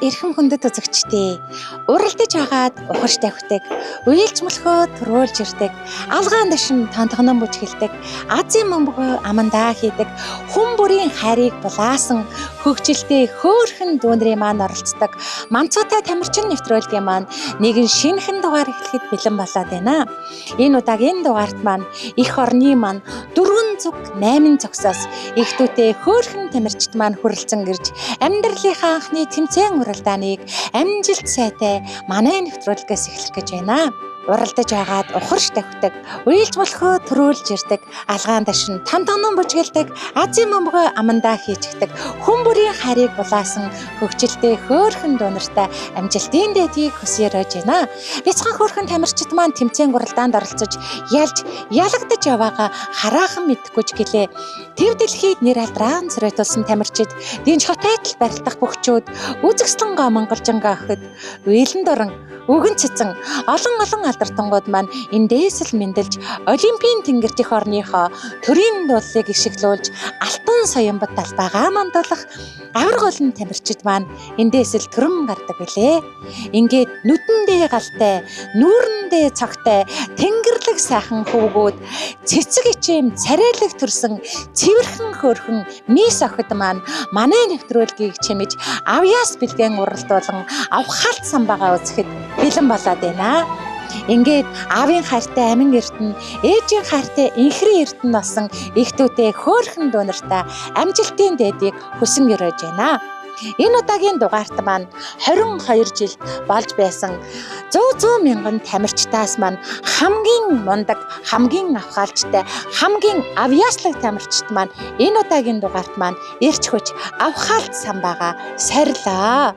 эрхэм хүндэт үзэгчдээ уралдаж агаад ухаж тавьдаг, уйлж мөлхөө төрөөлж ирдэг, алгаан дашин тантгонон бүжгэлдэг, Азийн мөмбөгөө амандаа хийдэг, хүн бүрийн хайрыг булаасан хөгжилтэй хөөрхөн дүүнрийн маань оролцдог Манцуутай тамирчин нэвтрүүлгийн маань нэгэн шинэхэн дугаар эхлэхэд бэлэн болоод байна. Энэ удаагийн дугаарт маань эх орны маань 408 цогсоос ихтүүтэй хөөрхөн тамирчид маань хүрэлцэн ирж амьдралынхаа анхны тэмцээн уралдааныг амжилт сайтай манай нэвтрүүлгээс эхлэх гэж байна. Уралдаж агаад ухарч тавьдаг, уйлж болохоо төрөөлж ирдэг, алгаан дашин тантгонон бүжгэлдэг, Азийн мөмбөгөө амандаа хийчихдэг, хүн бүрийн хайрыг булаасан хөгжилтэй хөөрхөн дунартай амжилтын дэдийг хүсье өрөөж байна. Бяцхан хөөрхөн тамирчид маань тэмцээн уралдаанд оролцож ялж ялагдаж яваагаа хараахан мэдэхгүй ч гэлээ. Тэв дэлхийд нэр алдран цорайтулсан тамирчид, динж хотойтол барилдах бөхчүүд, үзэгслэн гомонголжингаа өхөд, уйлан дуран өгөн цэцэн олон алдартангууд маань эндээс л мэндэлж Олимпийн тэнгэрт эх орныхоо төрийн дуулыг ишиглүүлж алтан соёмбот талбайгаа мандуулах авраг олон тамирчид маань эндээс л төрөн гардаг билээ. Ингээд нүдэндээ галтай, нүүрэндээ цогтой, тэнгэрлэг сайхан хөвгүүд, цэцэг ичэм царайлаг төрсөн цэвэрхэн хөөрхөн мис охид маань манай нэвтрүүлгийг чимэж авьяас бэлгэн уралдуулан авхалт самбагаа үзэхэд бэлэн болоод байна. Ингээд аавын хайртай амин эрдэнэ, ээжийн хайртай инхрийн эрдэнэ болсон ихтүүтэй хөөрхөн дунартай амжилтын дэдийг хүсэн өрөөж байна. Энэ удаагийн дугаарт маань 22 жил болж байсан 100 мянган тамирчтаас маань хамгийн мундаг, хамгийн авхаалжтай, хамгийн авьяаслаг тамирчид маань энэ удаагийн дугаарт маань ирж хүч авхаалт самбаага сарилаа.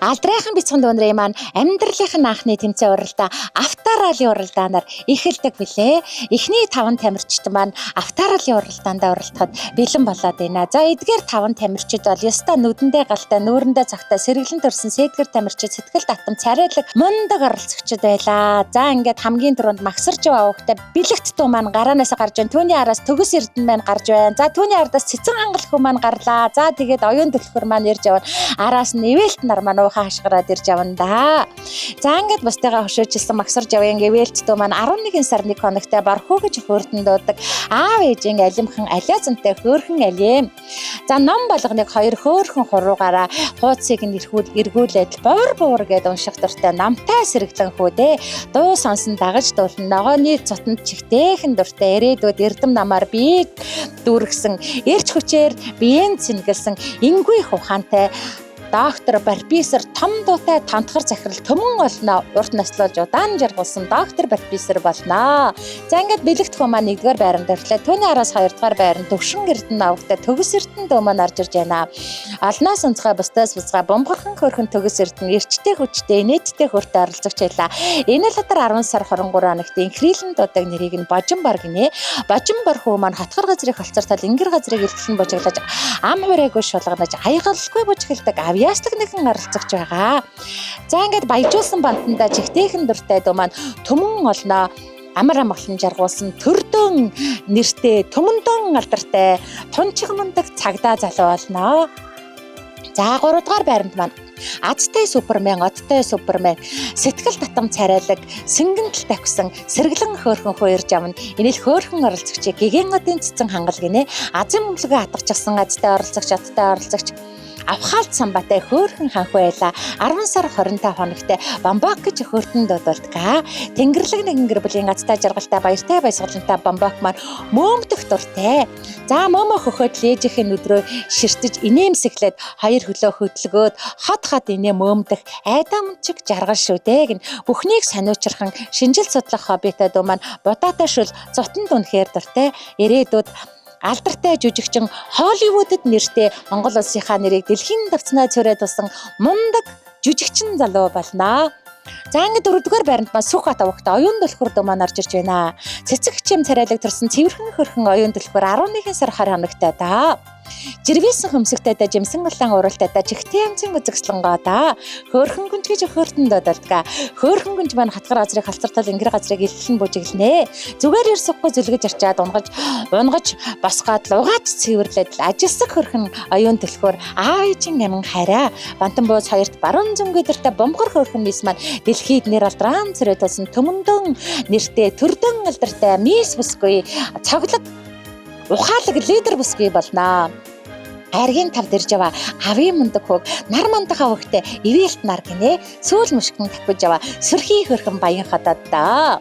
Алдрайхан бяцхан дүүнрийн маань амьдралынхын анхны тэмцээн уралдаа авторалийн уралдаанаар эхэлдэг билээ. Эхний 5 тамирчид маань авторалийн уралдаанд оролцоход бэлэн болоод байна. За эдгээр 5 тамирчид бол ёстой нүдэндээ галтай, нүүрэндээ цогтой, сэргэлэн төрсэн сэдгэр тамирчид, сэтгэл татам, царайлаг, мундаг оролцогчид байлаа. За ингээд хамгийн түрүүнд Магсар Жив авахтай бэлэгт дуу маань гараанаас гарч байна. Түүний араас Төгс Эрдэнэ маань гарч байна. За түүний ардаас Цэцэн хангалах хүн маань гарлаа. За тэгээд оюун төлхөр маань ирж явна. Араас нь Эвэлт нар маань хашгараад ирж явна да. За ингээд бусдыгаа хөшөөжилсэн Магсар Живийн Эвэлт дуу маань 11 сар 1 хоногтой бархуу гэж хөөртөн дуудаг. Аав ээжийн алимхан алиазантай хөөрхөн алим. За ном болгоныг 2 хөөрхөн хуруугаараа хуудсыг нь эргүүлээд буур гэдээ унших дуртай намтай сэргэлэн хүүдээ. Дуу сонсон дагаж дуулан ногооны цутанд чихтэйхэн дуртай ирээдүйд эрдэм намаар бие дүүргсэн эрч хүчээр биеийн цэнгэлсэн ингүй ухаантай доктор Барписер том дуутай тантгар захирал төмөн олноо урт наслуулж удаан жаргалсан доктор Барписер болноо. За ингээд бэлэгт хүн маань 1-р байранд орлоо. Түүний араас 2-р байранд Төвшин Эрдэнэ авахтай Төгс Эрдэнэ дуу маань орж ирж байна. Олноос онцгой бусдаас бусгай бомборхон хөрхөн Төгс Эрдэнэ эрчтэй хүчтэй нийтдээ хөртөө оролцогч байлаа. Энэ л өдөр 10 сар 23 хоногт инхрийлэн дуудаг нэрийг нь Божин бар гинэ. Божин бар хүү маань хотгор газрыг холцортол ингэр газрыг илтгэн божиглаж ам хүрээгүй шулганаж аягалгүй божиглдаг авьяаслаг нэгэн оролцогч байгаа. За ингээд баяжуулсан бантанда чихтэйхэн дуртай дуу маань төмөн олноо амар амгалан жаргуулсан төрдөн нэртэй төмөндөн алдартай тунчиг мундаг цагдаа залуу болно. За 3 дугаар байранд маань Азтай Супермен, Одтой Супермен, сэтгэл татам царайлаг, сэнгэнтэл тавьсан сэргэлэн хөөрхөн хуурж авна. Энэ л хөөрхөн оролцогчийг гэгэн одын Цэцэн хангал гинэ. Азийн мөнгөлгөө хатгачихсан Азтай оролцогч, Одтой оролцогч авхаалт самбатай хөөрхөн ханху байла. 10 сар 25 хоногт Бамбок гэж хөөртөн дууддаг. Тэнгэрлэг нэгэн гэр бүлийн Азтай жаргалтай баяртай баясгалантай Бамбок маань мөөмдөх дуртай. За мөмө хөхөд лээжийн өдрөө ширтэж инээмсэглээд 2 хөлөө хөдөлгөөд хот инээ мөөмдөх айдамчиг жаргал шүү дээ гэн бүхнийг сониучрхан шинжил судлах хоббитой дуу маань будаатай шүл зутанд үнэхээр дуртай. Ирээдүйд алдартай жүжигчин Холливуудад нэртэй Монгол улсынхаа нэрийг дэлхийн давцнаа цорьод тусан мундаг жүжигчин залуу болно. За ингээд 4-р байранд маань Сүх хат авахтай оюун төлхөр дуу маань орж ирж байна. Цэцэг хичэм царайлаг төрсэн цэвэрхэн хөрхөн оюун төлхөр 11 сар 20 хоногтой да. Жирвэсэн хөмсөгтэйдэ жимсэн улаан уралтэйдэ чихтэй амцын үзэгслэнгоодаа хөөрхөн гүнж гэж хөөртөнд додолдгаа. Хөөрхөн гүнж маань хатгар газрыг халцартал ингэр газрыг илхэн бужиглнэ. Зүгээр ирсэхгүй зүлгэж арчаад унгаж босгоод лугаач цэвэрлээд ажилсаг хөрхөн оюун төлхөөр аавын амин хараа. Бантан бууз хоёрт баруун зөнгөдөртө бомгор хөрхөн мис маань дэлхийд нэр алдран цэрэтэлсэн төмөндөн нэртэй төрдөн алдартай мис бүсгүй цоглог ухаалаг лидер бүсгүй болноо. Айргийн тав дэрж яваа авийн мундаг хөг нар мандах хавагтай ивэлт нар гинэ сүүл мушгин тавьж яваа сөрхий хөрхөн баян хадаад да.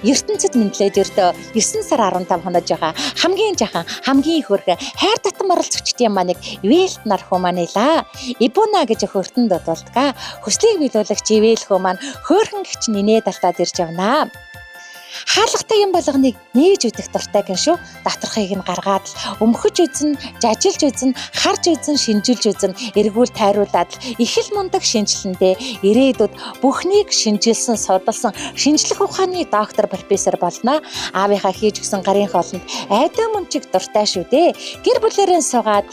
ертөнцид мэдлээд өрдөө 9 сар 15 хонож байгаа хамгийн жахан хамгийн хөрхө хайр татан оролцогчдын маань нэг ивэлт нар хуманила ибуна гэж хөртөнд додолдгаа хүслийг биелүүлэгч ивэл хөө маань хөөрхөн гिच нинээ далтаад ирж явнаа. Хаалгатай юм болгоныг нээж үдэх дуртай гэн шүү. Доторхыг нь гаргаад өмхөж үзэн, жажилж үзэн, харж үзэн, шинжилж үзэн, эргүүл тайруулаад их л мундаг шинжилэндээ ирээдүйд бүхнийг шинжилсэн, судалсан шинжлэх ухааны доктор профессор болно. Аавынхаа хийж өгсөн гарын хоолнд айдаа мөнчиг дуртай шүү дээ. Гэр бүлэрээ суугаад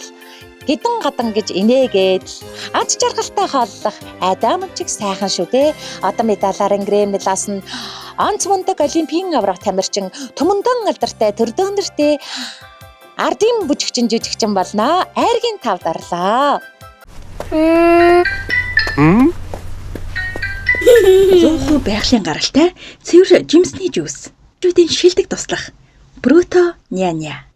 гидэн гадан гэж инээгээд ад жаргалтай хооллох айдаа мөнчиг сайхан шүү дээ. Одоо медаларын грэмлаас нь онц мундаг олимпийн аврах тамирчин төмөндөн алдартай төрдөндөртэй ардын бүжигчин жүжигчин болно. Айргийн тав дарлаа. Зөөхөө байгалийн гаралтай цэвэр жимсний жуус. Жүдийн шилдэг туслах. Бруто няня.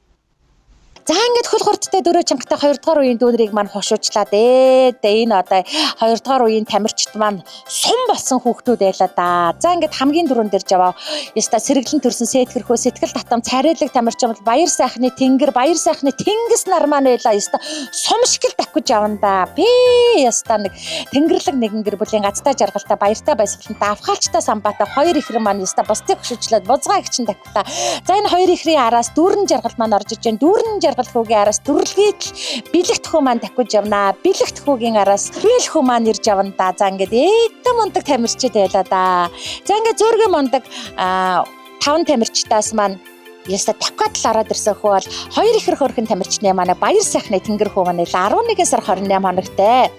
За ингээд хөл хурдтай дөрөө чангатай 2 дугаар үеийн дүүнрийг маань хошуучлаа дээ. Энэ одоо 2 дугаар үеийн тамирчид маань сум болсон хүүхдүүд байлаа да. За ингээд хамгийн дөрөнд дэрж аваа. Яста сэргэлэн төрсэн сэтгэрхөө сэтгэл татам царайлаг тамирчин бол баяр сайхны тэнгэр, баяр сайхны тэнгис нар маань байлаа. Яста сум шигэл давхиж явна да. Би яста нэг тэнгэрлэг нэгэн гэр бүлийн гацтай жаргалтай баяртай баясгалантай авхаалчтай самбаатай хоёр ихрэн маань яста бусдыг хөшөөчлөөд бузгаа гिचэн давхлаа. За энэ хоёр ихрийн араас дүүрэн жаргал маань орж иж जैन дүүрэн хүүгийн араас дүрлгээд бэлэгт хүү маань давхиж явнаа. Бэлэгт хүүгийн араас хэл хүү маань ирж явна да. За ингээд эдэн мундаг тамирчид байлаа да. За ингээд зөөргөн мундаг 5 тамирчтаас маань яста давхад л ороод ирсэн хүү бол хоёр ихэр хөрхөн тамирчны манай баяр сайхны тэнгэр хүү маань 11 сар 28 хоногтой.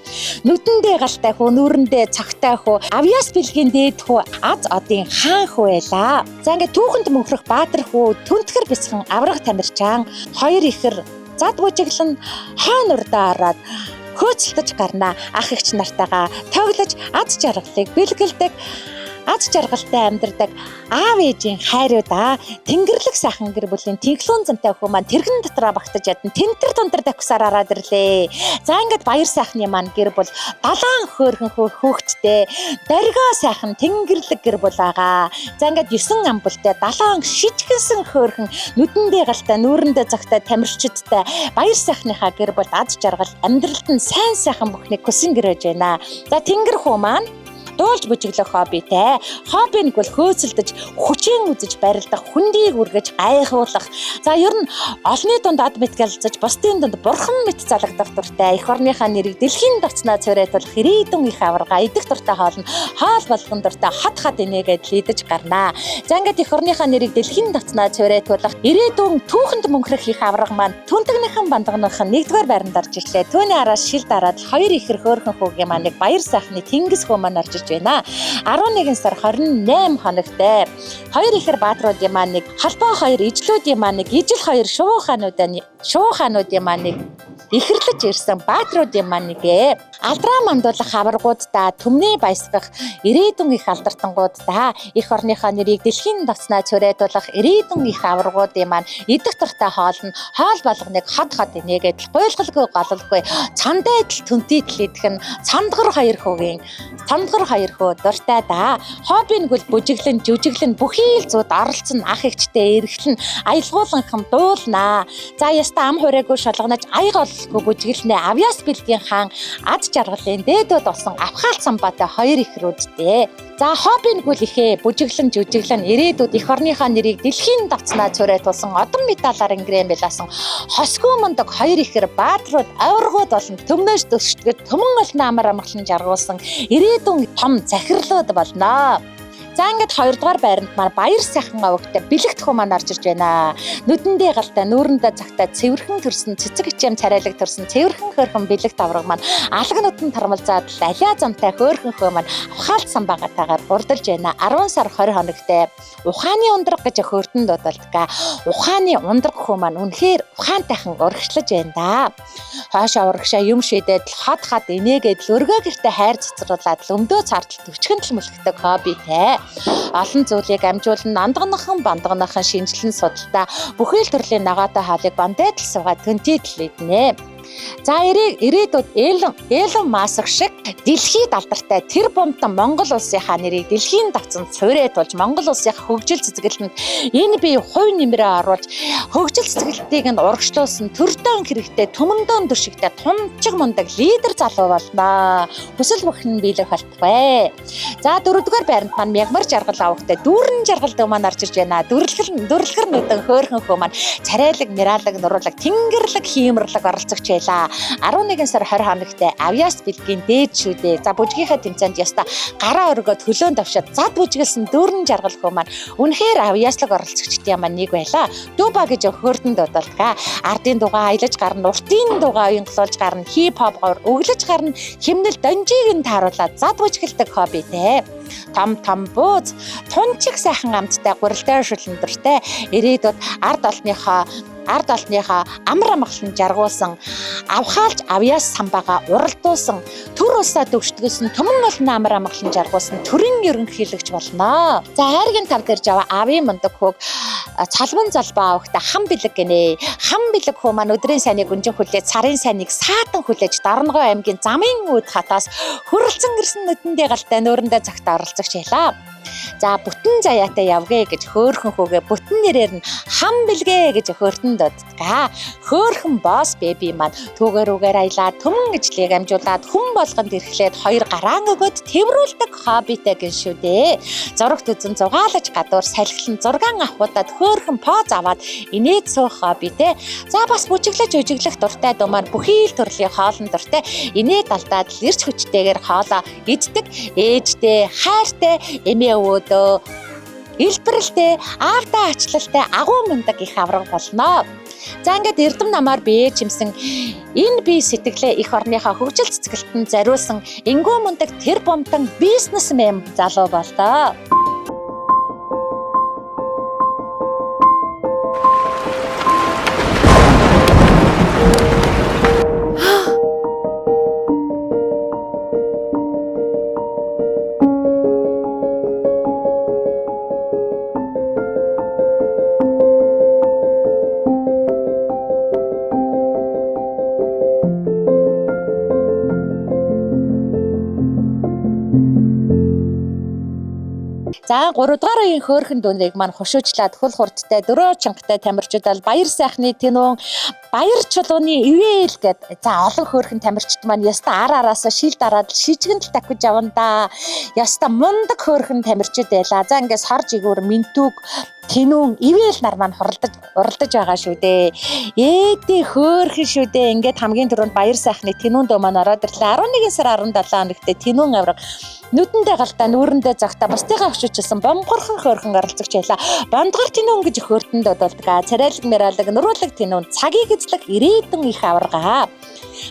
Нүдэндээ галтай хүү, нүүрэндээ цогтой хүү, авьяас бэлгийн дээд хүү, аз одын хаан хүү байлаа. За ингээд түүхэнд мөнхрөх баатар хүү, түнтгэр бяцхан аврах тамирчаан хоёр ихэр зад бужиглан хаан урдаа ороод хөөцөлдөж гарнаа. Ах эгч нартайгаа тоглож аз жаргалыг бэлгэлдэг. Аз жаргалтай амьдардаг аав ээжийн хайруудаа тэнгэрлэг сайхан гэр бүлийн тэнхлүүн зантай хүү маань тэрхэн дотроо багтаж ядна тэнтэр тундар давхсаар ороод ирлээ. За ингээд баяр сайхны маань гэр бүл далаан хөөрхөн хөөхтдээ доргоо сайхан тэнгэрлэг гэр бүл байгаа. За ингээд 9 амбултай далаан шижгэнсэн хөөрхөн нүдэндээ галтай нүүрэндээ зогтой тамирчидтай баяр сайхныхаа гэр бүл аз жаргал амьдралд нь сайн сайхан бүхнийг хүсэн гэрэж байна. За тэнгэр хүү маань дуулж бүжиглэх хоббитэй. Хобби нь бол хөөцөлдөж, хүчээр үзэж барилдах, хүндийг үргэж гайхуулах. За ер нь олонний дунд ад мэдгэлцэж, бусдын дунд бурхан мэт залгадах дуртай. Эх орныхаа нэрийг дэлхийн давцнаа цорайтуулах ирээдүйн их аварга идэх дуртай хоол нь хоол болгон дуртай хад инээгээд лидэж гарнаа. За ингээд эх орныхаа нэрийг дэлхийн давцнаа цорайтуулах ирээдүйн түүхэнд мөнхрөх их аварга маань түнтэгнийхэн бандагныхан 1-р байранд орж ирлээ. Түүний араас шил дараад хоёр ихэр хөөрхөн хүүгийн маань баяр сайхны тэнгис хүү маань орж байна. 11 сар 28 хоногтой. Хоёр ихэр баатруудын маань нэг, халбаа хоёр ижлүүдийн маань нэг, ижил хоёр шувуу хаануудын маань нэг ихэрлэж ирсэн баатруудын маань нэгэ. Алдраа мандуулах аваргуудаа төмний баясгах ирээдүйн их алдартангуудаа эх орныхоо нэрийг дэлхийн давцнаа цорайтуулах ирээдүйн их аваргуудын маань идэх дуртай хоол нь хоол болгоныг хад инээгээд гуйлгалгүй гололгүй цандайдл түнтийдл идэх нь цамдгар хоёр хөө дуртай да. Хобби нь бол бүжиглэн, жүжиглэн бүхий л зууд оролцсон ах эгчтэй эргэлэн аялгууланхан дуулнаа. За яста ам хураагүй шолгонож аяга олгүй бүжиглэнэ авьяас бэлгийн хаан ад жаргалын дээдүүд болсон авхаалт самбаатай хоёр ихрүүдтэй. За хобби нь бол ихээ бүжиглэн, жүжиглэн ирээдүйд эх орныхоо нэрийг дэлхийн давцнаа цорайтуулсан одон медаларын грэмлээсэн хосгүй мундаг хоёр ихэр баатрууд аваргууд болон төмнөөж төсчдгöd төмөн олон амар амгалан жаргуулсан ирээдүйн том захирлууд болно. За ингээд 2 дугаар байранд маань баяр сайхан авагтай бэлэгдэхүү маань орж ирж байна. Нүдэндээ галтай, нүүрэндээ цагтай цэвэрхэн төрсөн цэцэг ичэм царайлаг төрсөн цэвэрхэн хөөрхөн бэлэгт авраг маань алга нүдэн тармалзаад алиа замтай хөөрхөн хөө маань авхаалт самбаагатаагаар урдалж байна. 10 сар 20 хоногтэй ухааны ундраг гэж хөөртөнд дуудалдаг. Ухааны ундраг хөө маань үнэхээр ухаантайхан урагшлаж байна да. Хоошоо урагшаа юм шидэд хад инээгээд өргөө гэртээ хайр цэцэрлуулаад өмдөө цаартал төвчгөндөл мөлхдөг хоббитэй. Олон зүйлийг амжуулан нандганахан бандганахан шинжилэн судалдаа бүхэл төрлийн нагаатай хаалыг бандайдл суугаад төнтийдл иднэ. За ирээдүйд Элон Маск шиг дэлхийд алдартай тэр бомтон Монгол улсынхаа нэрийг дэлхийн давцанд суурьад болж Монгол улсынхаа хөгжил цэцгэлтэнд энэ бие хувь нэмрээ оруулж хөгжил цэцгэлтийг нь урагшлуулсан төрдөн хэрэгтэй төмөндөн дүршигтэй тунчиг мундаг лидер залуу болно. Хүсэл бүхэн биелэх болтугай. За 4 дугаар байранд маань мягмар жаргал авахтай дүүрэн жаргалдаг маань орж ирж байна. Дүрлгэр нүдэн хөөрхөн хөө маань царайлаг, миралаг, нуруулаг, тэнгэрлэг, хиймэрлэг оролцогч байлаа. 11 сар 20 хоногтой авьяас бэлгийн дээд шүү дээ. За бүжгийнхаа тэмцээнд яста гараа өргөөд хөлөөн давшаад зад бүжгэлсэн дүүрэн жаргал хөө маань үнэхээр авьяаслаг оролцогчдын маань нэг байлаа. Дуба гэж хөөртөнд дуудалгаа. Ардын дугаа аялаж гарна, уртын дугаа уянгалуулж гарна, хип хоп өглөж гарна, химнэл донжийг нь тааруулаад зад бүжгэлдэг хоббитэй. Том бууз тунчиг сайхан амттай гурилтай шүлэндэртэй ирээдүйд ард олонныхоо амар амгалан жаргуулсан авхаалж авьяас самбаага уралдуулсан төр улсаа төвшдгөөсөн төмөн олон амар амгалан жаргуулсан төрийн ерөнхийлөгч болно. За хайргийн тав дээр жава авийн мундаг хөг цалбан залбаа авахта хам бэлэг гинэ. Хам бэлэг хөө маань өдрийн сайныг өнжин хүлээж сарын сайныг саатан хүлээж Дарангой аймгийн замын үүд хатаас хөрөлцөн гэрсэн нүдэндээ галтай нөөрөндөө цагтаа оролцогч байлаа. За бүтэн заяатай явгээ гэж хөөрхөн хүүгээ бүтэн нэрээр нь хам бэлгээ гэж хөөртөнд дууддаг. Хөөрхөн босс беби маань түүгээр аялаад төмөн ижлийг амжуулаад хүн болгонд ирэхлээр 2 гараан өгөөд тэврүүлдэг хоббитэй гин шүү дээ. Зурагт үзэн зугаалаж гадуур салхилан зургаан авахудаад хөөрхөн поз аваад инээд суух хоббитэй. За бас бүжиглэж үжиглэх дуртай думаар бүхий л төрлийн хоолн дуртай инээд алдаад эрч хүчтэйгээр хоолоо иддэг. Ээжтэй, хайртай, эмээ өвөөдөө илбэрэлтэй, аавтай ачлалтай агуу мундаг их авраг болно. За ингээд эрдэм намаар бие чимсэн энэ бие сэтгэлээ их орныхаа хөгжил цэцгэлтэнд зориулсан энгүү мундаг тэр бомтон бизнесмен залуу боллоо. За 3 дугаар үеийн хөөрхөн дүнрийг маань хушуучлаад хул хурдтай дөрөө чангатай тамирчдад баяр сайхны тэнүүн баяр чулууны ивэл гэд за олон хөөрхөн тамирчид маань яста араасаа шил дараад шижгэнд тавьж явна да. Яста мундаг хөөрхөн тамирчид байлаа. За ингээс харж игүүр минтүг тэнүүн ивэл нар маань уралдаж байгаа шүү дээ. Ээдээ хөөрхөн шүү дээ. Ингээд хамгийн түрүүнд баяр сайхны тэнүүн дөө маань ороод ирлээ. 11 сар 17 хоногт тэнүүн авраг нүдэндээ галтай нүүрэндээ загтаа бусдыгаа өчөжсөн бомгорхон хөөрхөн оролцогч байлаа. Бондгор тэнүүн гэж хөөртөнд дуудалдаг. Царайлаг мэралаг нуруулаг тэнүүн цагийг эзлэх ирээдүйн их аваргаа.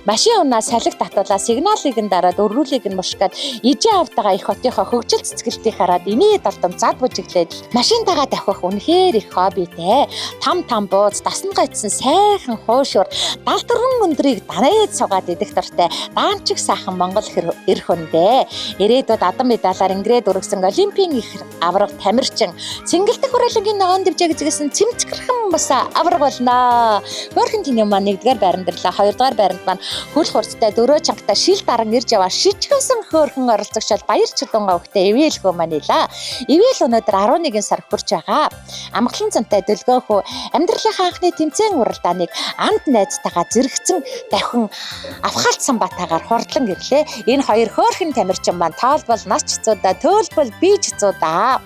Машин унаа салхи татуулаа сигналыг нь дараад өргүүлийг нь мушгаад ижээ автагаа их хотынхоо хөгжил цэцгэлтийг хараад инээд алтан зад бүжиглээд машинтайгаа давхих үнэхээр их хоббитэй. Там бууз дасна гайцсан сайхан хуушур далдурган өндрийг дараад суугаад идэх дуртай даанчиг сайхан Монгол эр хүндээ. Ирээдүйд адам медалаар инgrээд өргөсөн олимпийн их авраг тамирчин цэнгэлдэх хүрээлэнгийн ногоон дэвжээ гэжсэн цэмцгэрхэн бас авраг болно. Хөөрхөн тэнэм маань 1-р байранд ирлээ. 2-р байранд маань хөл хурцтай дөрөө чангата шил даран ирж яваа шижгэнсэн хөөрхөн оролцогчол баяр чулуун авахтай ивэл хөө маань илаа. Ивэл өнөөдөр 11 сар хүрч байгаа. Амгалан цантай дөлгөөхөө амьдралынхаа анхны тэмцээн уралдааныг анд найзтайгаа зэрэгцэн давхин авхаалтсан батагаар хурдлан ирлээ. Энэ хоёр хөөрхөн тамирчин маань тоолбол нас чцуудаа, төөлбөл би чцуудаа.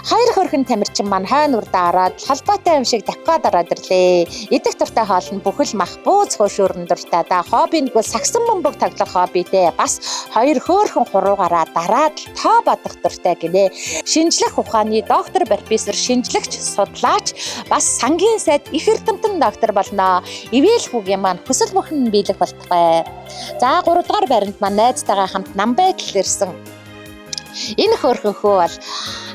Хоёр хөрхөн тамирчин маань хойно урдаа ороод холбоотой юм шиг давхад ороод ирлээ. Идэх дуртай хоол нь бүхэл мах бууз хөшөөрөн дуртай. Хобби нэгвэл сагсан бөмбөг тоглох хоббитэй. Бас хоёр хөөрхөн хуруугаараа дараад тоо бодох дуртай гинэ. Шинжлэх ухааны доктор, профессор, шинжлэгч, судлаач, бас сангийн сайд их эрдэмтэн доктор болно. Ивэл хүүгийн маань хүсэл бүхэн биелэх болтугай. За 3 дугаар баримт маань найзтайгаа хамт Намбайтал ирсэн. Энэ хөөрхөн хөө бол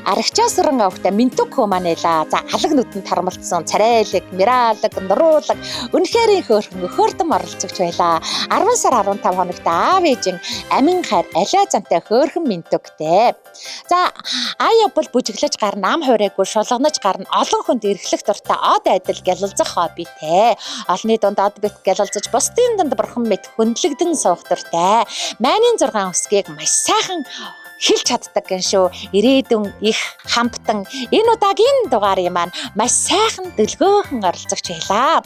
арагчаасран авахта Минтүк хөө маань эла. За алаг нүдэнд тарамлцсан царайлаг, миралаг, нуруулаг үнэхээр хөөрхөн оролцогч байлаа. 10 сар 15 хоногт аав ээжин амин хайр алиа зантай хөөрхөн Минтүктэй. За аяа бол бүжиглэж гарна, ам хуурайгүй шулганаж гарна, олон хүнд эрхлэх дуртай од айдал гялалзах хоббитэй. Олны дунд од бит гялалзаж, бусдын дунд бурхан мэт хөндлөгдөн суух дуртай. Майнын 6 өсгийг маш сайхан хэлж чаддаг гэн шүү. Ирээдүйн их хамтан энэ удаагийн дугаарыг маань маш сайхан дэлгөөхөн оролцогч байлаа.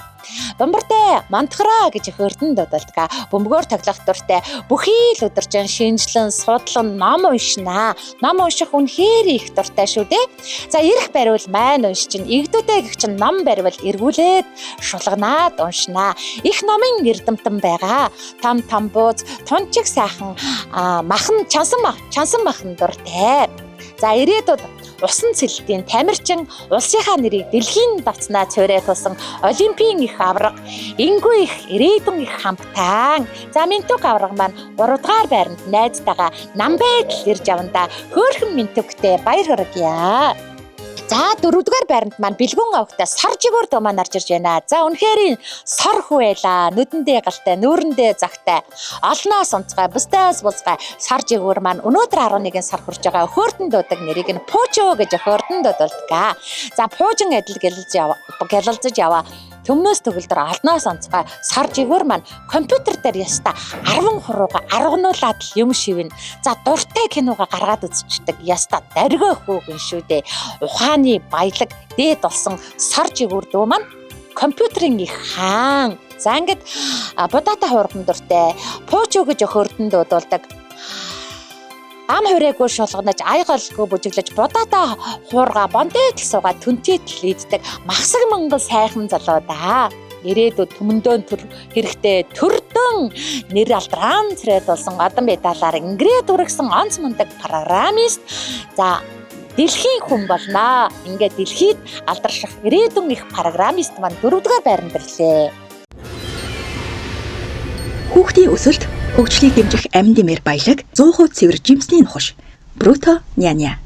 Бомбортой мантхраа гэж хөрдөнд дуудалдаг. Бөмбөгөөр тоглох дуртай. Бүхий л өдөржин шинжлэн, судлан, ном уншина. Ном унших үнэхээр их дуртай шүү дээ. За ирэх бариул маань уншчин. Игдүүдээ гэх чинь ном бариул эргүүлээд шулганаад уншина. Их номын эрдэмтэн байгаа. Там бууз, тунчиг сайхан махан чансан махан дуртай. За ирээдүйд усан цэлтийн тамирчин улсынхаа нэрийг дэлхийн давцнаа цорой тулсан олимпийн их авраг, энгүй их ирээдүйн их хамтаан. За Минтүк авраг маань 3 дугаар байранд найзтайгаа Намбайтал ирж аванда хөөрхөн Минтүктэй баяр хүргье. За 4 дугаар байранд маань бэлгүн авахта сар жигүүр дөө маань орж ирж байна. За үнэхээр сор хүү байла. Нүдэндээ галтай, нүүрэндээ загтай. Олноос онцгой, бусдаас бузгай сар жигүүр маань өнөөдөр 11 сар хүрж байгаа хөөртөн дуудаг нэрийг нь Пуучо гэж хөөртөн дуудалдаг. За пуужин адил гялалзаж яваа. Төмнөөс төгөлдөр олноос онцгой сар жигүүр маань компьютер дээр яста 10 хурууга аргануулад юм шивнэ. За дуртай кинога гаргаад үзчихдэг. Яста даргой хөөгөн шүү дээ. Ухааны баялаг дээд болсон сар жигүүр дуу маань компьютерийн их хаан. За ингээд будаатай хуурхан дуртай. Пуучо гэж хөөртөн дуудулдаг. Ам хуурайгүй шулганаж, айголгүй бүжиглэж, будаатай хуурга бондэтл суугаад түнтэтл иддэг махсаг монгол сайхан залуу да. Ирээдүйд төмөндөө хэрэгтэй төрдөн нэр алдран царайд болсон одон медалаар инглиэд үргэсэн онц мундаг программист. За дэлхийн хүн болно. Ингээд дэлхийд алдарших ирээдүйн их программист маань 4 дугаар байранд ирлээ. Хүүхдийн өсөлт, хөгжлийг дэмжих амин дэмээр баялаг 100% цэвэр жимсний нухаш. Бруто няня.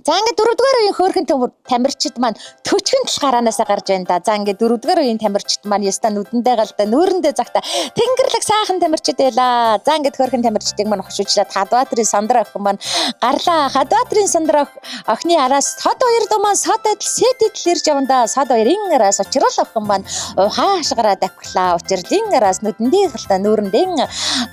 За ингээд 4 дугаар үеийн хөөрхөн тамирчид маань төчгөн тал гараанаасаа гарч байна да. За ингээд 4 дугаар үеийн тамирчид маань яста нүдэндээ галдаа, нүүрэндээ загта тэнгэрлэг сайхан тамирчид байлаа. За ингээд хөөрхөн тамирчдыг маань хошуучлаад Хадбаатарын Сандар охин маань гарлаа. Хадбаатарын Сандар охины араас сод хоёр дуу маань сод адил сэтэдл ирж яванда. Сод хоёрын араас учрал охин маань хаашгараа давхлаа. Учрлын араас нүдэндээ галдаа, нүүрэндээ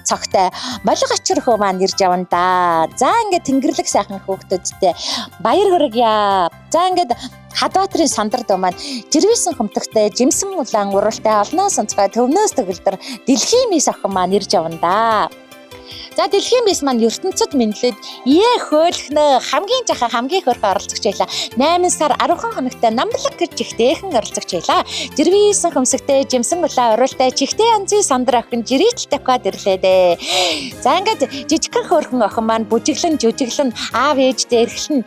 цогтой молиг очирхөө маань ирж яванда. За ингээд тэнгэрлэг сайхан хүүхдүүдтэй баяр хүргье. За ингээд Хадбаатарын Сандар дуу маань жирвэсэн хөмтөгтэй, жимсэн улаан уралтай олноос онцгой төвнөөс төгөлдөр дэлхийн мис охин маань ирж яванда. За дэлхийн мис маань ертөнцид мэдлээд хөөлхнө хамгийн жаха хамгийн хөөрхөн оролцогч байлаа. 8 сар 10 хоногтой намблаг гэж чихтэйхэн оролцогч байлаа. Жирвэсэн хөмсөгтэй, жимсэн улаан уралтай чихтэй анзын Сандар охин жирийтэл тавхад ирлээ дээ. За ингээд жижигхэн хөөрхөн охин маань бүжиглэн, жүжиглэн, аав ээжтэй эрхлэн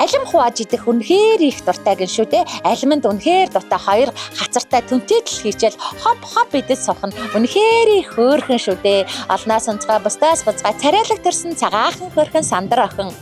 алим хувааж идэх үнэхээр их дуртай гэн шүү дээ. Алимд үнэхээр дуртай хоёр хацартай түнтэдл хийчихэл хоп идэж сохно. Үнэхээр их хөөрхөн шүү дээ. Олноос онцгой бусдаас бузгай царайлаг төрсөн цагаахан хөөрхөн Сандар охин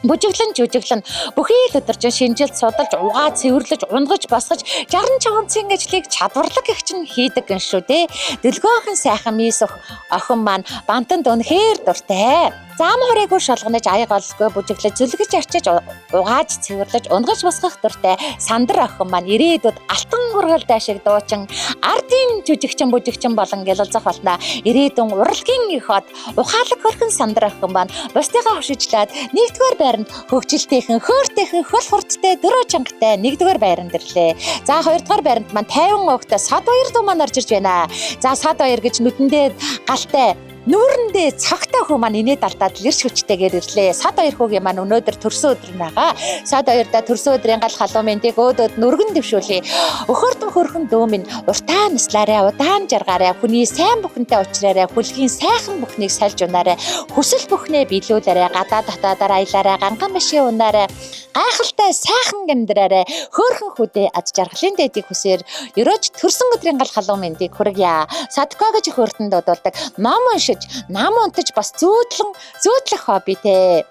бүжиглэн, жүжиглэн бүхий л өдөржин шинжилж, судалж, угаа цэвэрлэж, унгаж, босгож 60 чавцын ажлыг чадварлаг их чинь хийдэг гэн шүү дээ. Дэлгөөхөн сайхан мис охин маань бантанд үнэхээр дуртай. Зам хуурайгүй шолгонож, айголгүй бүжиглэж, зүлгэж арчиж, угааж, цэвэрлэж, унгаж босгох дуртай Сандар охин маань ирээдүйд алтан гургалтай шиг дуучин, ардын жүжигчин бүжигчин болон гялалзах болно. Ирээдүйн урлагийн их од ухаалаг хөрхөн Сандар охин маань бусдыгаа хушижлаад 1-р байранд хөгжилтэйхэн, хөөртэйхэн, хөл хурдтай, дөрөө чангатай 1-р байранд ирлээ. За 2-р байранд маань 50 огтой сод хоёр дуу маань орж ирж байна. За сод хоёр гэж нүдэндээ галтай, нүүрэндээ цагтаа хүү маань инээд алдаад лэрч хүчтэйгээр ирлээ. Сад хоёр хүүгийн маань өнөөдөр төрсөн өдөр байгаа. Сад хоёрдаа төрсөн өдрийн гал халуун мэндийг өөдөөд нүргэн дэвшүүлье. Өхөртөн хөрхөн дөө минь уртаа наслаарай, удаан жаргаарай, хүний сайн бүхэнтэй уулзраарай, хүлгийн сайхан бүхнийг сальж унаарай, хүсэл бүхнээ биелүүлээрэй, гадаа дотоодоор аялаарай, ганган машин унаарай, гайхалтай сайхан амьдраарай, хөөрхөн хүдээ ад жаргалын дэдийг хүсээр ерөөж төрсөн өдрийн гал халуун мэндийг хүргье. Садко гэж хөртөнд дуудулдаг. Ном уншиж, нам унтаж бас зүүдлэх хоббитэй.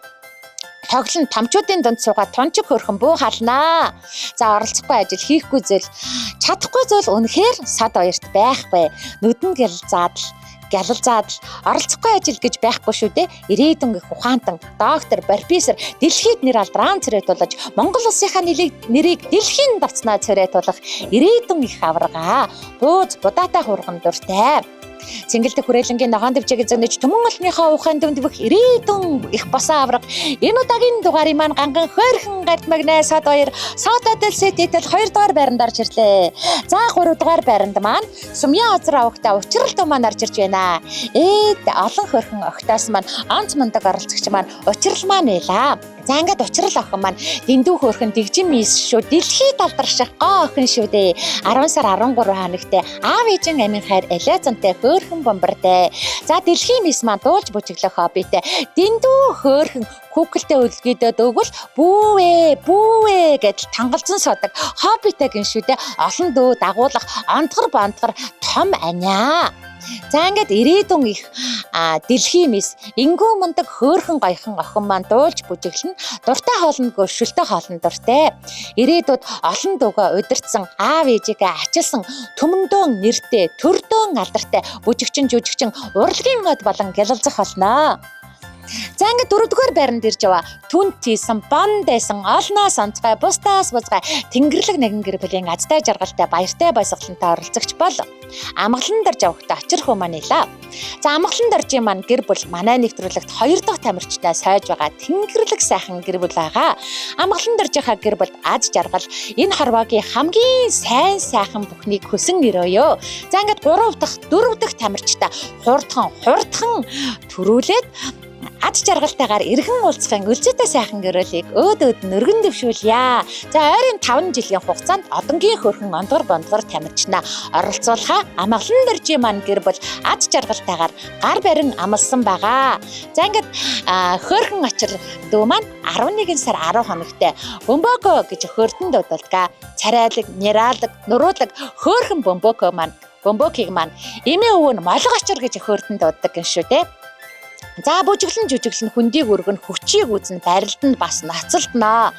Тоглон томчуудын дунд суугаад тончиг хөрхөн бүү халнаа. За оролцохгүй ажил хийхгүй зүйл, чадахгүй зүйл үнэхээр сад хоёрт байхгүй. Нүдэн гялал заадал оролцохгүй ажил гэж байхгүй шүү дээ. Ирээдүйн их ухаантан доктор, профессор дэлхийд нэр алдран царай тулаж Монгол улсынхаа нэрийг дэлхийн давцнаа царай тулах ирээдүйн их аврагаа. Бууз будаатай хурган дуртай. Цэнгэлдэх хүрээлэнгийн ногоон дэвчээг зөнөж түмэн олныхоо ухаан дөмдөх ирээдүйн их босоо авраг. Энэ удаагийн дугаарыг маань ганган хойрхон галт магнай сад хоёр сододл сэтитэл 2 дугаар байранд орж ирлээ. За 3 дугаар байранд маань Сумья озроо огта учрал маань орж ирж байна. Олон хойрхон огтоос маань онц мундаг оролцогч маань учрал маань байлаа. За ингээд учрал охин маань дэндүү хөөрхөн дэгжин мис шүү. Дэлхийд алдарших гоо охин шүү дээ. 10 сар 13 хоногт аав ээжин амин хайр элезантай хөөрхөн бомбартай. За дэлхийн мис маань дуулж бүжиглэх хоббитэй. Дэндүү хөөрхөн хүүхэлтэй үлгийдэд өгвөл бүүвэ гэж тангалзан суудаг хоббитэй гин шүү дээ. Олон дөө дагуулах онтгор том аниа. За ингээд ирээдүйн их дэлхийн мис ингүү мундаг хөөрхөн гойхон охин маань дуулж бүжиглэн дуртай хоолнд гөршөлтэй хоолнд дуртай. Ирээдүйд олон дүүгээ удирдсан аав ээжигээ ачилсан төмөндөөн нэртэй төрдөөн алдартай бүжигчин жүжигчин урлагийн мод болон гялалзах болно. За ингээд 4 дугаар байранд ирж яваа. Түнт тийсэн, бондайсан, олноос онцгой, бусдаас бузгай, тэнгэрлэг нэгэн гэр бүлийн азтай жаргалтай, баяртай баясгалантай оролцогч бол амгалан дорж явахдаа очир хөө маань илаа. За амгалан доржийн маань гэр бүл манай нэвтрүүлэгт 2 дахь тамирчтай сойж байгаа тэнгэрлэг сайхан гэр бүл байгаа. Амгалан доржийнхаа гэр бүл аз жаргал энэ хорвоогийн хамгийн сайн сайхан бүхнийг хүсэн өрөөё. За ингээд 3 дахь, 4 дахь тамирчтай хурдхан төрүүлээд ад жаргалтайгаар эргэн уулзахын үлзэтэй сайхан гэрэлийг өөдөөд нөргөн дэвшүүлье. За ойрын 5 жилийн хугацаанд одонгийн хөрхөн ондгор бондгор тамирчнаа оролцуулахаа амгалан доржийн маань гэр бүл ад жаргалтайгаар гар барин амлсан байгаа. За ингээд хөрхөн очир дүү маань 11 сар 10 хоногт бомбоко гэж хөртөнд дуудалгаа. Царайлаг, няралаг, нуруудаг хөрхөн бомбокиг маань эмээ өвөө нь молго очир гэж хөртөнд дууддаг гин шүү дээ. За бүжиглэн жүжиглэн хүндийг өргөн хүчийг үзнэ барилданд бас нацалтнаа.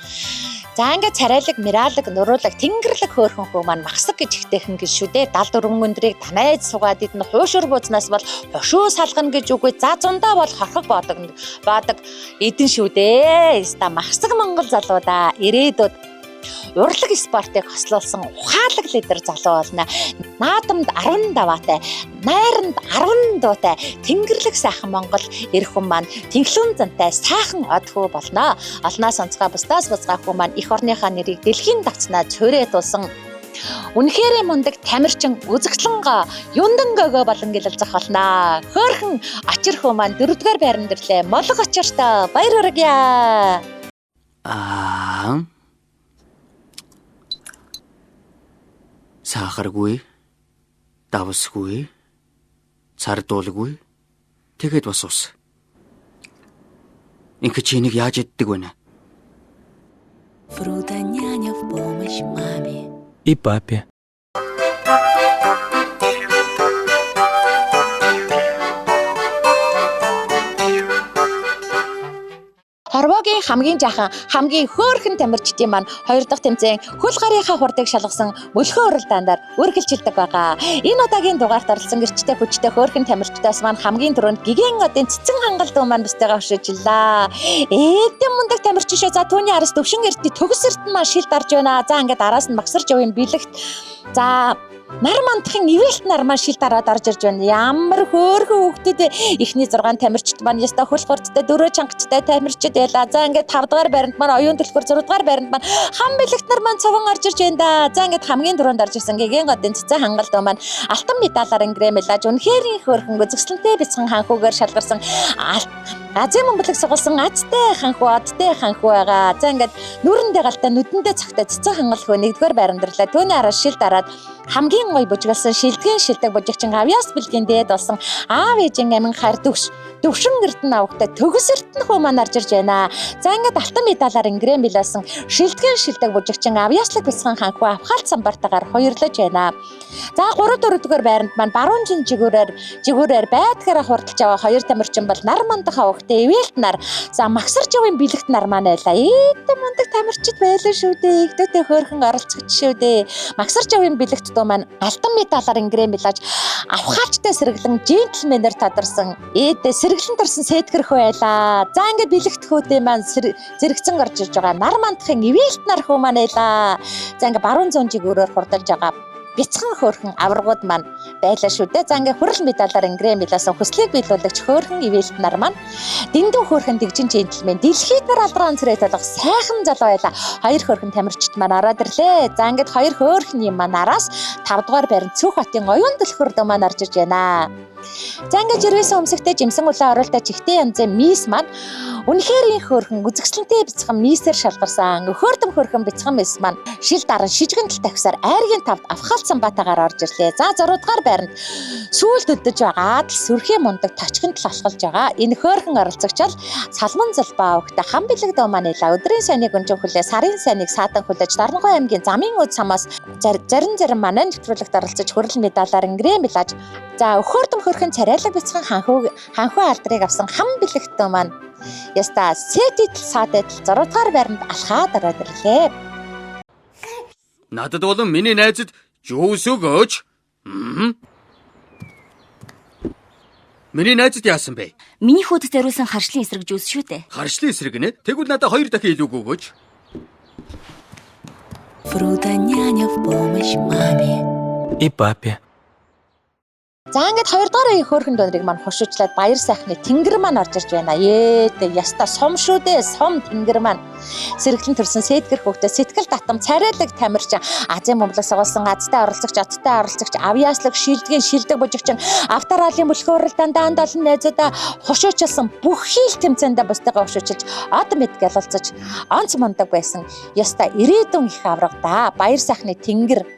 За ингээд царайлаг, миралаг, нуруулаг, тэнгэрлэг хөөрхөн хөө маань махсаг гэж ихтэйхэн гэж шүү дээ. 74 өндрийг танайд сугаад идэн хуушур буузнаас бол хошуу салгана гэж үгүй. За зундаа бол хорхог баадаг эдэн шүү дээ. Ста махсаг Монгол залуудаа ирээдүйд урлаг спортыг хослуулсан ухаалаг лидер залуу болно. Наадамд 10 даваатай, найранд 10 дуутай тэнгэрлэг сайхан Монгол эрх хүн маань тэнхлүүн зантай сайхан од хүү болно. Олноос онцгой бусдаас бузгай хүү маань эх орныхаа нэрийг дэлхийн давцнаа цорьё тулсан үнэхээр мундаг тамирчин үзэгслэнго юндан гөгөө болон гялалзах болно. Хөөрхөн очир хүү маань 4 дугаар байранд ирлээ. Молго очиртой баяр хүргье. Сахаргүй, давсгүй, цардуулгүй, тэгээд бас ус. Инх чи энийг яаж иддэг вэ? Фрута няня в помощь маме. И папе. Хорвоогийн хамгийн жаахан, хамгийн хөөрхөн тамирчдын маань 2 дахь тэмцээн хөл гарынхаа хурдыг шалгасан мөлхөө уралдаанаар үргэлжилдэг байгаа. Энэ удаагийн дугаарт оролцсон гэрчтэй хүчтэй хөөрхөн тамирчдаас маань хамгийн түрүүнд гигэн одын цэцэн хангал дуу маань бусдайгаа хөшөөжиллаа. Эдэн мундаг тамирчин шээ. За түүний араас төвшин эрдний төгс эрдэн маань шилд орж байна. За ингээд араас нь магсарж явын бэлэгт За нар мандахын ивэлт нар маань шил дараад орж ирж байна. Ямар хөөрхөн хүүхдүүд эхний 6 тамирчид маань яста хөл хурцтай 4 чангацтай тамирчид байла. За ингээд 5 дугаар байранд маань оюун төлхөр 6 дугаар байранд маань хам бэлэгт нар маань цовон орж ирж байна да. За ингээд хамгийн дөрөнд орж ирсэн гэгийн годын цэцэн хангалт маань алтан медалаар ингрэмэлж үнэхээр хөөрхөн үзэсгэлэнтэй бяцхан ханхуугаар шалгарсан Азийн мөнгөлөг сугалсан азтай ханхуу одтой ханхуу байгаа. За ингээд нүрэндээ галтай нүдэндээ цогтой цэцэн хангалт хөө 1-р байранд ирлээ. Түүний араас шил дараад хамгийн гоё бужигласан шилдэгэн шилдэг бужигчин авьяас бэлгийн дээд болсон аав ээжийн амин хар төвшин эрдэнэ авахтай төгс эрдэнэ хөө маань орж ирж байна. За ингээд алтан медалаар ингрэм билсэн шилдэгэн шилдэг бужигчин авьяаслаг бяцхан ханхуу авхаалт самбартаагаар хоёрлож байна. За 3-4-р байранд маань баруун жигүүрээр байдгаараа хурдалж аваа 2 тамирчин бол нар мандах авахтай ивэлт нар. За магсарч явын бэлэгт нар маань байлаа. Эд мундаг тамирчид байлаа шүү дээ. Игдүүтэй хөөрхөн оролцогч шүү дээ. Магсарч явын бэлэгт дөө маань алтан медалаар ингрэм билж авхаалчтай сэргэлэн джентльменээр тадарсан ээдээ сэргэлэн төрсэн сэтгэрх байлаа. За ингээд бэлэгдэхүүдээ маань зэрэгцэн орж ирж байгаа. Нар мандахын ивэлт нар хөө маань байлаа. За ингээд баруун зүүн жигүүрээр хурдалж байгаа бяцхан хөөрхөн аваргууд маань байлаа шүү дээ. За ингээ хүрэл медалаар ингрэм билсэн хүслийг биелүүлэгч хөөрхөн ивэлт нар маань дэндүү хөөрхөн дэгжин джентльмен дэлхийд нар алдран цэрэг толгох сайхан залуу байлаа. 2 хөөрхөн тамирчид маань ороод ирлээ. За ингээд 2 хөөрхөн юм маань араас 5 дугаар байранд Цүх хотын оюун төлхөр дөө маань орж ирж байна. За ингээд жирвэсэн өмсөгтэй жимсэн улаан оруултаа чихтэй янзын мис маань үнэхээр хөөрхөн үзэсгэлэнтэй бяцхан мисээр шалгарсан. Хөөрдөм хөөрхөн бяцхан мис маань шил даран шижгэн тал тавьсаар айргийн тавд авхаалсан батагаар орж ирлээ. За 6 дугаар байранд сүүлд өдөж байгаа адал сүрхий мундаг точгон тал алхалж байгаа. Энэ хөөрхөн оролцогчол Салман Залбаа өгтө хам бэлэг дөө маань ила өдрийн сайныг өнжин хүлээ сарын сайныг саатан хүлээж Дарнгой аймгийн замын үд самаас зарим маань нэвтрүүлэгт оролцож хүрэл медалаар ингрэм билж за хөөрдөм хөөрхөн царайлаг бяцхан ханхуу алдрыг авсан хам бэлэг дөө маань яста сэтит саадэт 6 дугаар байранд алхаад ороод ирлээ. Надад болон миний найзад юус өгөөч? Миний найзад яасан бэ? Миний хөөдөд зориулсан харшлын эсрэг жүүс шүү дээ. Харшлын эсрэг нэ? Тэгвэл надад 2 дахин илүү өгөөч. Фрутоняня в помощь маме. И папе. За ингээд 2 дугаар үеийн хөөрхөн дөнрийг маань хушуучлаад баяр сайхны тэнгэр маань орж ирж байна. Ээдээ яста сум шүү дээ. Сум тэнгэр маань сэргэлэн төрсэн сэтгэр хөвгтө сэтгэл татам царайлаг тамирч Азийн мөнгөлөг сугалсан азтай оролцогч авьяаслаг шилдгийн шилдэг бужигчин автораалын бүлхөөрөл дандаа олон найзуудаа хушуучилсан бүх хийл тэмцээндээ бусдыгаа хушуучилж од мэд гэлэлцэж онц мундаг байсан. Яста ирээдүйн их аврагда баяр сайхны тэнгэр.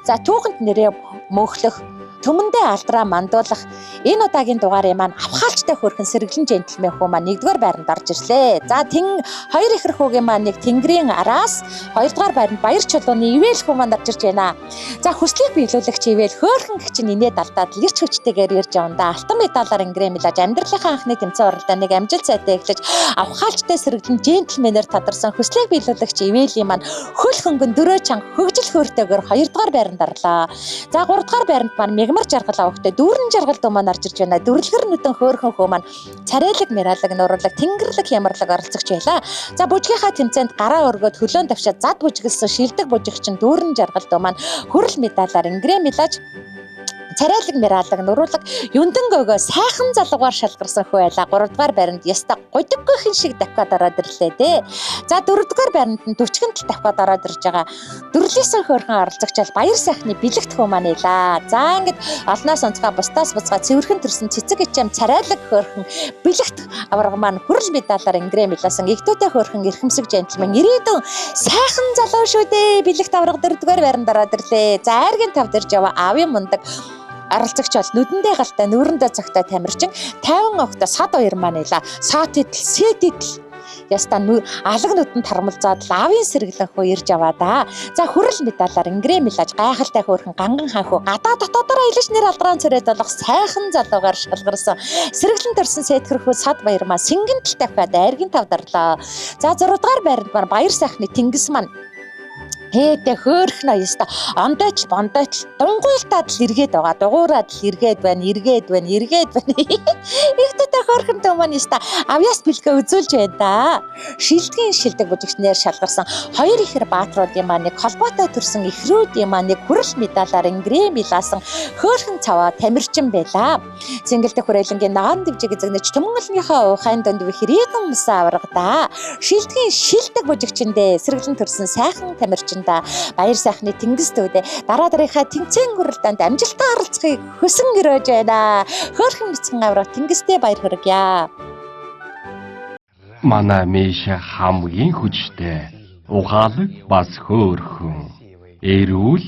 За түүхэнд нэрээ мөнхлөх төмөндөө алдраа мандуулах энэ удаагийн дугаарыг маань авхаалчтай хөөрхөн сэргэлэн джентльмен хүү маань 1-р байранд орж ирлээ. За 2 ихэр хүүгийн маань нэг тэнгэрийн араас 2-р байранд баяр чулууны ивэл хүү маань орж ирж байна. За хүслийг биелүүлэгч ивэл хөөрхөн гिचн инээд алдаад ирч хүчтэйгээр ирж явна. Алтан медалаар ингрэм билж амьдралынхаа анхны тэмцээн оролдооныг амжилт сайтай эхлэж авхаалчтай сэргэлэн джентльменээр тадарсан хүслийг биелүүлэгч ивэл маань хөл хөнгөн 4 чанга хөгжил хөөртэйгээр 2-р байранд орлоо. За 3-р байранд маань мягмар жаргал авахтай дүүрэн жаргал дөө маань орж ирж байна. Дүрлгэр нүдэн хөөрхөн хөө маань царайлаг мэралаг нурлаг тэнгэрлэг хямралаг оролцогч байлаа. За бужигийнхаа тэмцээнд гараа өргөд хөлөөнд давшаад зад бужиглсан шилдэг бужигчин дүүрэн жаргал дөө маань хүрэл медалаар ингрэм билж царайлаг мэралаг нуруулаг юндэн гөгөө сайхан залуугаар шалгарсан хөө байла. 3 дугаар байранд яста гудиггүйхэн шиг давхад ороод ирлээ дээ. За 4 дугаар байранд нь 40 тал давхад ороод ирж байгаа. Дүрлээсэн хөөрхөн оролцогч баяр сайхны бэлэгт хөө маань илаа. За ингээд олноос онцгой бусдаас буцгаа цэвэрхэн төрсэн цэцэг ичэм царайлаг хөөрхөн бэлэгт аварга маань хүрэл медалаар ингрэм билсэн. Игдүүтэй хөөрхөн эрхэмсэг джентльмен ирээдүйн сайхан залуу шүү дээ. Бэлэгт аварга 4 дугаар байранд ороод ирлээ. За айргийн тавд ирж яваа аавын мундаг оролцогч бол нүдэндээ галтай нүүрэндээ цогтой тамирчин 50 огтой сад хоёр маань ила саатитл сэтитл яста алаг нүдэнд тармалзаад лавын сэргэлэн хөө ирж аваа да. За хүрэл медалаар ингрэм билж гайхалтай хөөрхөн ганган ханхуу гадаа дотоодороо илж нэр алдран царайд болох сайхан залуугаар шалгарсан сэргэлэн төрсэн сэтгэрхүү сад баяр маань сэнгэн тал тавхад айргийн тавд орлоо. За 6 дугаар байранд маань баяр сайхны тэнгис маань Хээдэ хөөрхнө яста ондойч бондойч дунгуйлтаад л эргээд байгаа. Дугуураад л эргээд байна. Ихтэй Ирчүүтэй хөөрхөн дөө маань яста авьяас бэлгээ үзүүлж байна да. Шилдгийн шилдэг бүжигчнэр шалгарсан хоёр ихэр баатруудын маань нэг холбоотой төрсэн ихрүүдийн маань нэг хүрэл медалаар грэмилаасан хөөрхөн цаваа тамирчин байлаа. Цэнгэлдэх хүрээлэнгийн ногоон дэвжиг эзэгнэж төмөнгөлнийхөө ухаан донд хэрээгэн мусан аврагда. Шилдгийн шилдэг бүжигчэндээ сэргэлэн төрсэн сайхан тамирчинда баяр сайхны тэнгистүүдээ дараа дараагаа тэмцээн хүрэлтэнд амжилттай оролцохыг хүсэн өрөөж байна. Хөөрхөн бяцхан авраг тэнгистэй баяр хүргье. Манай Миша хамгийн хүчтэй. Ухаалаг бас хөөрхөн. Эрүүл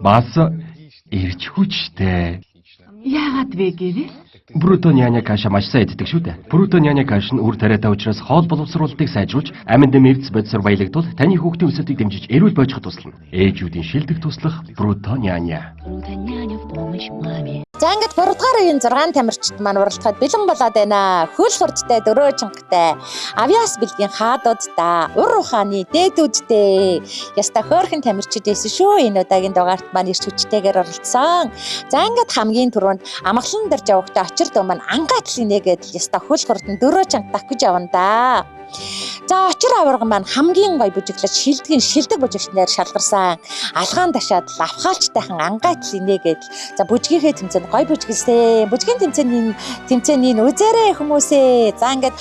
бас эрч хүчтэй. Яагаад вэ гэвэл? Бруто няня каша маш сайн иддэг шүү дээ. Бруто няня каш нь үр тариатай учраас хоол боловсруулалтыг сайжруулж, аминд нэмэгдс бодисоор баялагдуул таны хүүхдийн өсөлтийг дэмжиж эрүүл бойжоход туслана. Ээжүүдийн шилдэг туслах Бруто няня. Прута няня в помощь маме. За ингээд 3 дугаар үеийн 6 тамирчид маань уралдахад бэлэн болоод байна. Хөл хурдтай, дөрөө чангатай, авьяас бэлгийн хаадуудтай, ур ухааны дээдүүдтэй. Яста хөөрхөн тамирчид эсэ шүү. Энэ удаагийн дугаарт маань ирч хүчтэйгээр оролцсон. За ингээд хамгийн түрүүнд амгалан дээр жавхтай очир дөө маань ангаатлын нэгэд яста хөл хурдан дөрөө чангатах гэж явна да. За очир аварга маань хамгийн гой бүжиглэж шилдгийн шилдэг бүжигчнэр шалгарсан. Алгаан ташаад лавхаалчтайхан ангаатлын нэгэд. За бүжгийнхээ тэмцээнд гой бүжиглсэн. Бүжгийн тэмцээний үзээрэй хүмүүсээ. За ингээд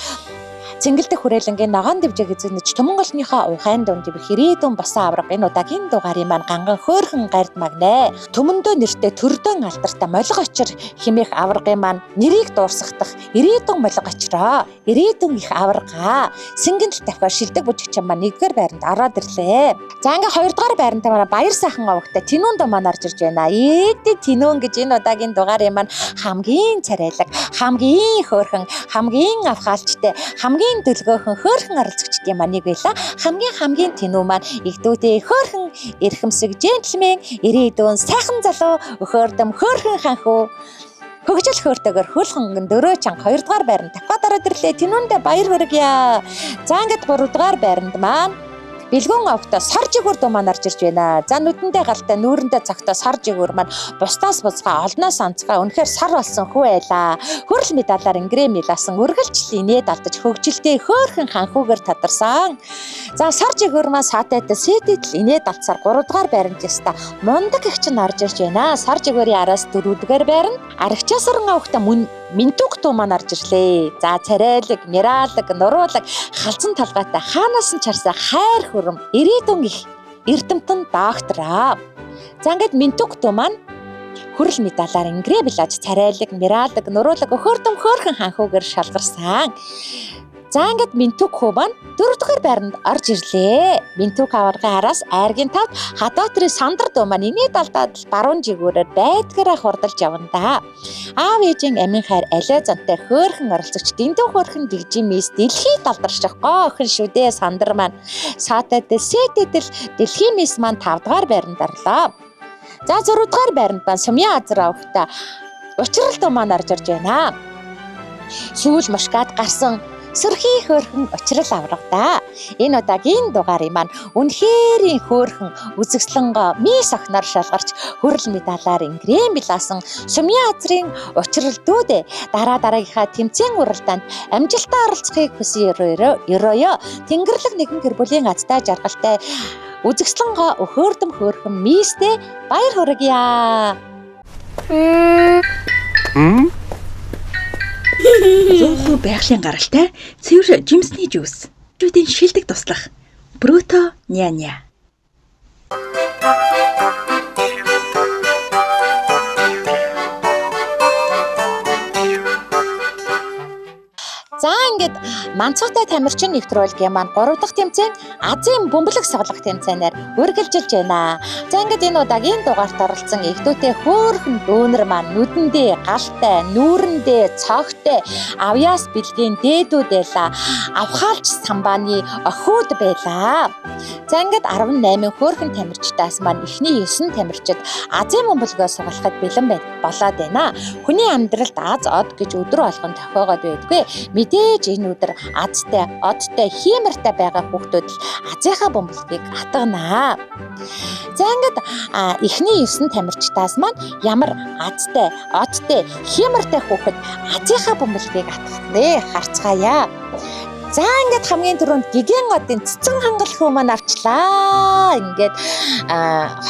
цэнгэлдэх хүрээлэнгийн ногоон дэвжиг эзэгнэж төмөнгөлнийхөө ухаан донд хэрээгэн басан авраг энэ удаагийн дугаарын маань ганган хөөрхөн гард магнэ. Төмөндөө нэртэй төрдөн алдартай молиг очир химээх аврагын маань нэрийг дуурсахдах ирээдүйн молиг очроо. Ирээдүйн их аврагаа. Сэнгэнтэл тавхаар шилдэг бүжигчин маань 1-р байранд ороод ирлээ. За ингээ 2-р байранд манай баяр сайхан овогтой Тинүүн доо маань орж ирж байна. Ээдээ Тинүүн гэж энэ удаагийн дугаарын маань хамгийн царайлаг, хамгийн хөөрхөн, хамгийн авхаалчтай, хамгийн дөлгөөхөн хөөрхөн оролцогчдын маань нэг байла. Хамгийн Тинүү маань игдүүдээ хөөрхөн эрхэмсэг джентльмен, ирээдүйн сайхан залуу, өхөөрдөм хөөрхөн ханхүү. Хөгжил хөөртэйгээр хөлхөнгөн дөрөө чанга 2-р байранд дахиад ороод ирлээ. Тинүүндээ баяр хүргье. За ингээд 3-р байранд маань бэлгүүн овогтой сар жигүүр дуу маань орж ирж байна. За нүдэндээ галтай нүүрэндээ цагтай сар жигүүр маань бусдаас бузгаа олноос онцгой үнэхээр сар болсон хүү байлаа. Хөрөл медалаар грэмилаасан үргэлжлэн нээд алдаж хөгжилтэй хөөрхөн ханхүүгээр тадарсан. За сар жигүүр маань саатайтай сэдэтэл инээд алдсаар 3-р байранд яста мундаг их чинь орж ирж байна. Сар жигүүрийн араас 4-р байранд арагчаасран овогтой Минтүк дуу маань орж ирлээ. За царайлаг, миралаг, нуруулаг, халзан талгайтай хаанаас нь чарсан хайр хүрм ирээдүйн их эрдэмтэн доктораа. За ингээд Минтүк дуу маань хөрөл медалаар грэмилаж царайлаг, миралаг, нуруулаг, өхөөрдөм хөөрхөн ханхүүгээр шалгарсан. За ингээд Минтүк хүү маань 4-р байранд орж ирлээ. Минтүк аваргын араас айргийн тавд Хадаатрын сандар дуу маань инээд алдаад баруун жигүүрээр байдгаараа хурдалж явна да. Аав ээжийн амин хайр алей зантай хөөрхөн оролцогч дэндүү хөөрхөн дэгжин мис дэлхийд алдарших гоо охин шүү дээ сандар маань. Саатайтай сэтэтэл дэлхийн мис маань 5-р байранд орлоо. За 6-р байранд маань Сумья азар авахта учрал дуу маань орж ирж байна. Сүүл мушкад гарсан сөрхий хөөрхөн учрал аврагда. Энэ удаагийн дугаарын маань үнэхэрийн хөөрхөн үзэгслэнгоо мис охноор шалгарч хөрөл медалаар грэмилаасан Сумья азрын учрал дүүдээ дараагийнхаа тэмцээн уралдаанд амжилттай оролцохыг хүсэн ерөөё. Тэнгэрлэг нэгэн гэр бүлийн азтай жаргалтай үзэгслэнгоо өхөөрдөм хөөрхөн мистэй баяр хүргье. Зөөхөө байгалийн гаралтай цэвэр жимсний жуус. Жүүдийн шилдэг туслах Бруто няня. За ингээд манцуутай тамирчин нэвтрүүлгийн маань 3 дахь тэмцээн Азийн бөмбөлөг соглох тэмцээнээр үргэлжилж байна. За ингээд энэ удаагийн дугаарт оролцсон игдүүтэй хөөрхөн дүүнер маань нүдэндээ галтай, нүүрэндээ цогтой, авьяас бэлгийн дээдүүд байлаа. Авхаалч самбааны охиуд байлаа. За ингээд 18 хөөрхөн тамирчдаас маань эхний 9 тамирчид Азийн бөмбөлгөө сугалахад бэлэн болоод байна. Хүний амьдралд аз од гэж өдөр болгон тохиогоод байдгүй. мэдээж энэ өдөр азтай, одтой, хиймэртэй байгаа хүүхдүүд л азынхаа бөмбөлгийг атганаа. За ингээд эхний 9 тамирчдаас маань ямар азтай, одтой, хиймэртэй хүүхэд азынхаа бөмбөлгийг атгах нэ харцгаая. За ингээд хамгийн түрүүнд гигэн одын цэцэн хангалхуу маань авчлаа. Ингээд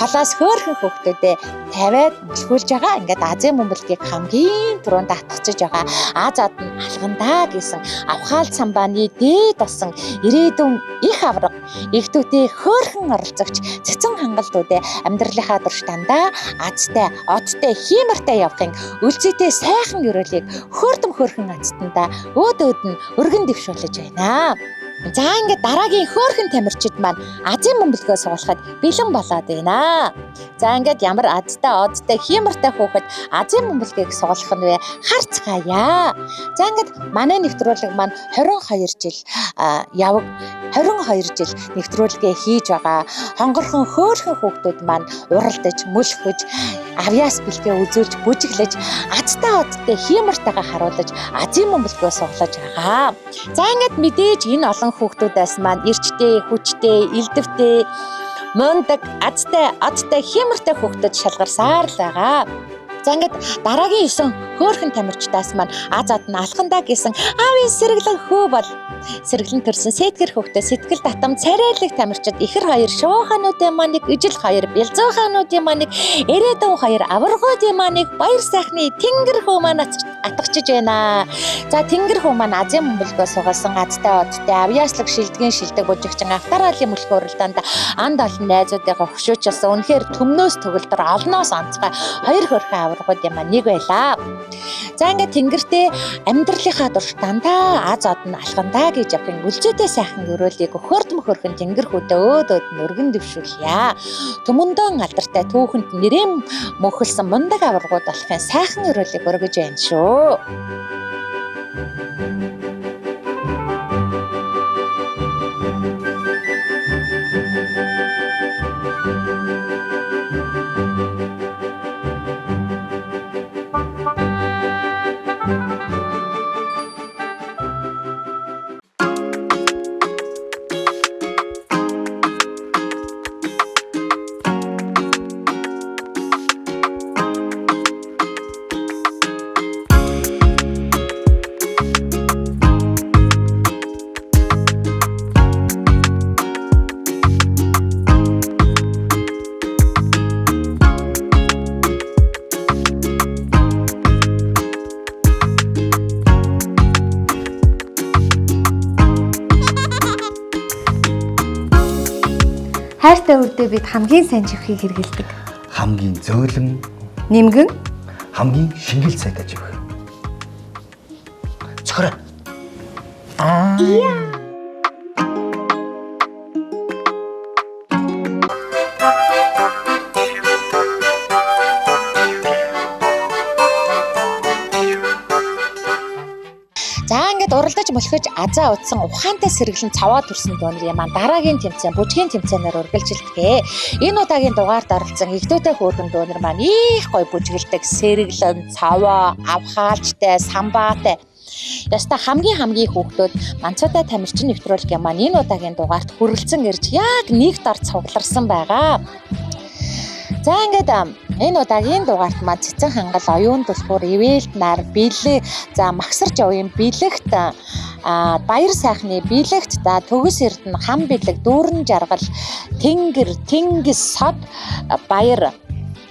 халаас хөөрхөн хүүхдүүдээ тавиад мөлхүүлж байгаа. Ингээд Азийн бөмбөлгийг хамгийн түрүүнд атгацж байгаа. Азад нь алгандаа гэсэн авхаал самбааны дээд болсон ирээдүйн их авраг игдүүдийн хөөрхөн оролцогч цэцэн хангалдуудаа амьдралынхаа турш дандаа азтай, одтой, хиймэртэй явахын үлзийтэй сайхан өрөөлийг хөөрхөн азтандаа өөд нь өргөн дэвшүүлж байна. За ингээд дараагийн хөөрхөн тамирчид маань Азийн бөмбөлгөө суулгахад бэлэн болоод байна. За ингээд ямар азтай, одтой, хиймэртэй хүүхэд Азийн бөмбөлгийг суулгах нь вэ? Харцгаая. За ингээд манай нэвтрүүлэг маань 22 жил 22 жил нэвтрүүлгээ хийж байгаа. Хонгорхон хөөрхөн хүүхдүүд маань уралдаж, мөлхөж, авьяас бэлгээ үзүүлж, бүжиглэж, азтай, одтой, хиймэртэйгээ харуулж Азийн бөмбөлгөө суулгаж байгаа. За ингээд мэдээж энэ олон хүүхдүүдээс маань эрчтэй, хүчтэй, элдэвтэй, мундаг, азтай, одтой, хиймэртэй хүүхдүүд шалгарсаар л байгаа. За ингээд дараагийн 9 хөөрхөн тамирчдаас маань Азад нь алхандаа гэсэн аавын сэргэлэн хөө бол сэргэлэн төрсөн сэтгэр хүүхдээ сэтгэл татам царайлаг тамирчид ихэр хоёр шуухануудын маань нэг, ижил хоёр бэлзүүхануудын маань нэг, ирээдүйн хоёр аваргуудын маань нэг, баяр сайхны тэнгэр хөө маань атгачиж байна. За тэнгэр хөө маань Азийн бөмбөлгөө суугалсан азтай, одтой, авьяаслаг шилдэгэн шилдэг бужигчин автораалын мөлхөө уралдаанд анд олон найзуудыгаа хөшөөчсөн. Үнэхээр төмнөөс төгөлдөр олноос онцгой хоёр хөөрхөн аваргуудын маань нэг байлаа. За ингээд тэнгэртээ амьдралынхаа турш дандаа Азад нь алхандаа гэж явахын үлзээтэй сайхан өрөөлийг хөөрхөн тэнгэр хүүдээ өөд нь өргөн дэвшүүлье. Төмөндөн алдартай түүхэнд нэрэм мөнхөлсөн мундаг аваргууд болохын сайхан өрөөлийг өргөж байна шүү. Хайртай үрдээ бид хамгийн сайн живхийг хэрэгэлдэг. Хамгийн зөөлөн, Нэмгэн, хамгийн шингэл цай гэж өгөх. Цохроо. Уралдаж мөлхөж азаа утсан ухаантай сэргэлэн цаваа төрсөн дуунрын маань дараагийн тэмцээн бүжгийн тэмцээнээр үргэлжилдэг. Энэ удаагийн дугаард оролцсон игдүүтэй хөөрхөн дуунар маань их гоё бүжгэлдэг сэргэлэн, цаваа, авхаалжтай, самбаатай. Яста хамгийн хүүхдүүд манцуудай тамирчин нэвтрүүлгийн маань энэ удаагийн дугаард хүрэлцэн ирж яг нэг дор цугларсан байгаа. За ингээд энэ удаагийн дугаарт маань цэцэн хангал, оюун түлхүүр, ивэлт нар, бэлэг, за магсарж овын бэлэгт, баяр сайхны бэлэгт, төгс эрдэнэ хам бэлэг, дүүрэн жаргал, тэнгэр, тэнгис, сод, баяр,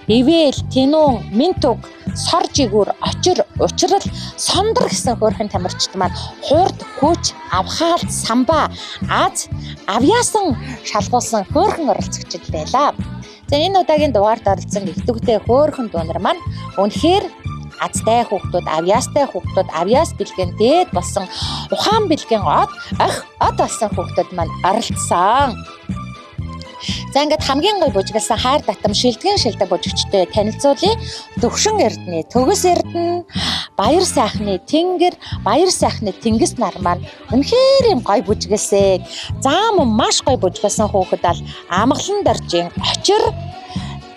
ивэл, тэнүүн, минтүг, сор жигүүр, очир, учрал, сондөр гэсэн хөөрхөн тамирчид маань хуурд, хүч, авхаалт, самбаа, аз, авьяасан шалгуулсан хөөрхөн оролцогчид байлаа. За энэ удаагийн дугаард оролцсон игдүүтэй хөөрхөн дуунар маань үнэхээр азтай хүүхдүүд, авьяастай хүүхдүүд, авьяас бэлгийн дээд болсон ухаан бэлгийн од болсон хүүхдүүд маань оролцсон. За ингээд хамгийн гоё бүжиглсэн хайр татам шилдэгэн шилдэг бүжигчтэй танилцуулъя. Төвшин эрдэнэ, төгс эрдэнэ, баяр сайхны тэнгэр, баяр сайхны тэнгис нар маань үнэхээр юм гоё бүжиглсэн. Заам маш гоё бүжиглсэн хүүхэд ал амгалан доржийн очир.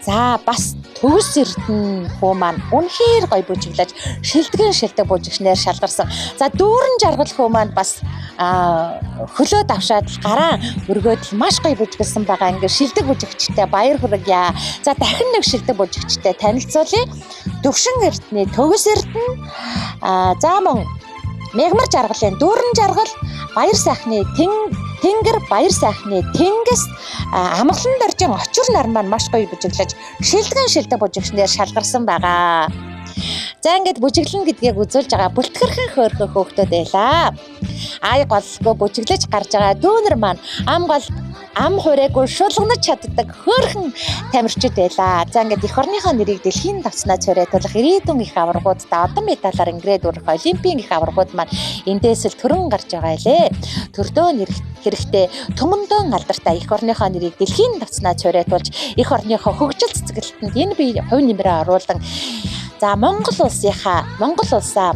За бас Төгс Эрдэнэ хүү маань үнэхээр гоё бүжиглэж шилдэг бүжигчнээр шалгарсан. За Дүүрэн Жаргал хүү маань бас хөлөө давшаад гараа өргөөд маш гоё бүжиглсэн байгаа. Ингээд шилдэг бүжигчтэй баяр хүргье. За дахин нэг шилдэг бүжигчтэй танилцуулъя. Төвшин Эрдэнэ Төгс Эрдэнэ за мөн Мягмар Жаргалын Дүүрэн Жаргал, Баяр сайхны Тэнгэр, Баяр сайхны Тэнгис, Амгалан Доржин Очир нар маань маш гоё бүжиглэж шилдэг бүжигчнээр шалгарсан байгаа. За ингээд бүжиглэн гэдгийг үзүүлж байгаа бүлтгэрхэн хөөрхөн хөөхтөд байлаа. Ай голгүй бүжиглэж гарч байгаа дүүнер маань ам хураагүй шулганаж чаддаг хөөрхөн тамирчид байлаа. За ингээд эх орныхоо нэрийг дэлхийн давцнаа цорайтуулах ирээдүйн их аваргуудаа одон медалаар ингээд өрөх олимпийн их аваргууд маань эндээс л төрөн гарч байгаа лээ. Төрдөө хэрэгтэй төмөндөө алдартай эх орныхоо нэрийг дэлхийн давцнаа цорайтуулж эх орныхоо хөгжил цэцгэлтэнд энэ бие хувь нэмрээ оруулан за Монгол улсаа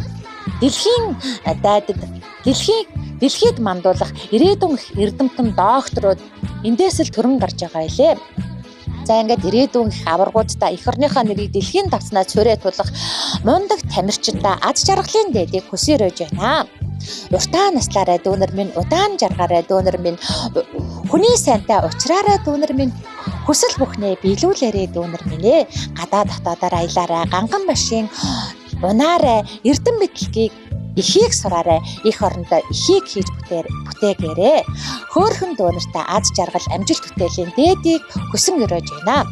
дэлхийн дайдад дэлхийд мандуулах ирээдүйн эрдэмтэн докторууд эндээс л төрөн гарч байгаа илээ. За ингээд ирээдүйн их аваргуудаа эх орныхоо нэрийг дэлхийн давцнаа цорайтуулах мундаг тамирчидаа аз жаргалын дээдийг хүсээр өж байна. Уртаа наслаараа дүүнер минь удаан жаргаараа дүүнер минь хүний сайнтай уулзраараа дүүнер минь хүсэл бүхнээ биелүүлээрээ дүүнер минь гадаа дотоодоор аялаараа ганган машин унаараа эрдэм мэдлэгийг ихийг сураарай их орондоо ихийг хийж бүтээгээрээ хөөрхөн дүүнертэй аз жаргал амжилт бүтээлийн дээдийг хүсэн өрөөж байна.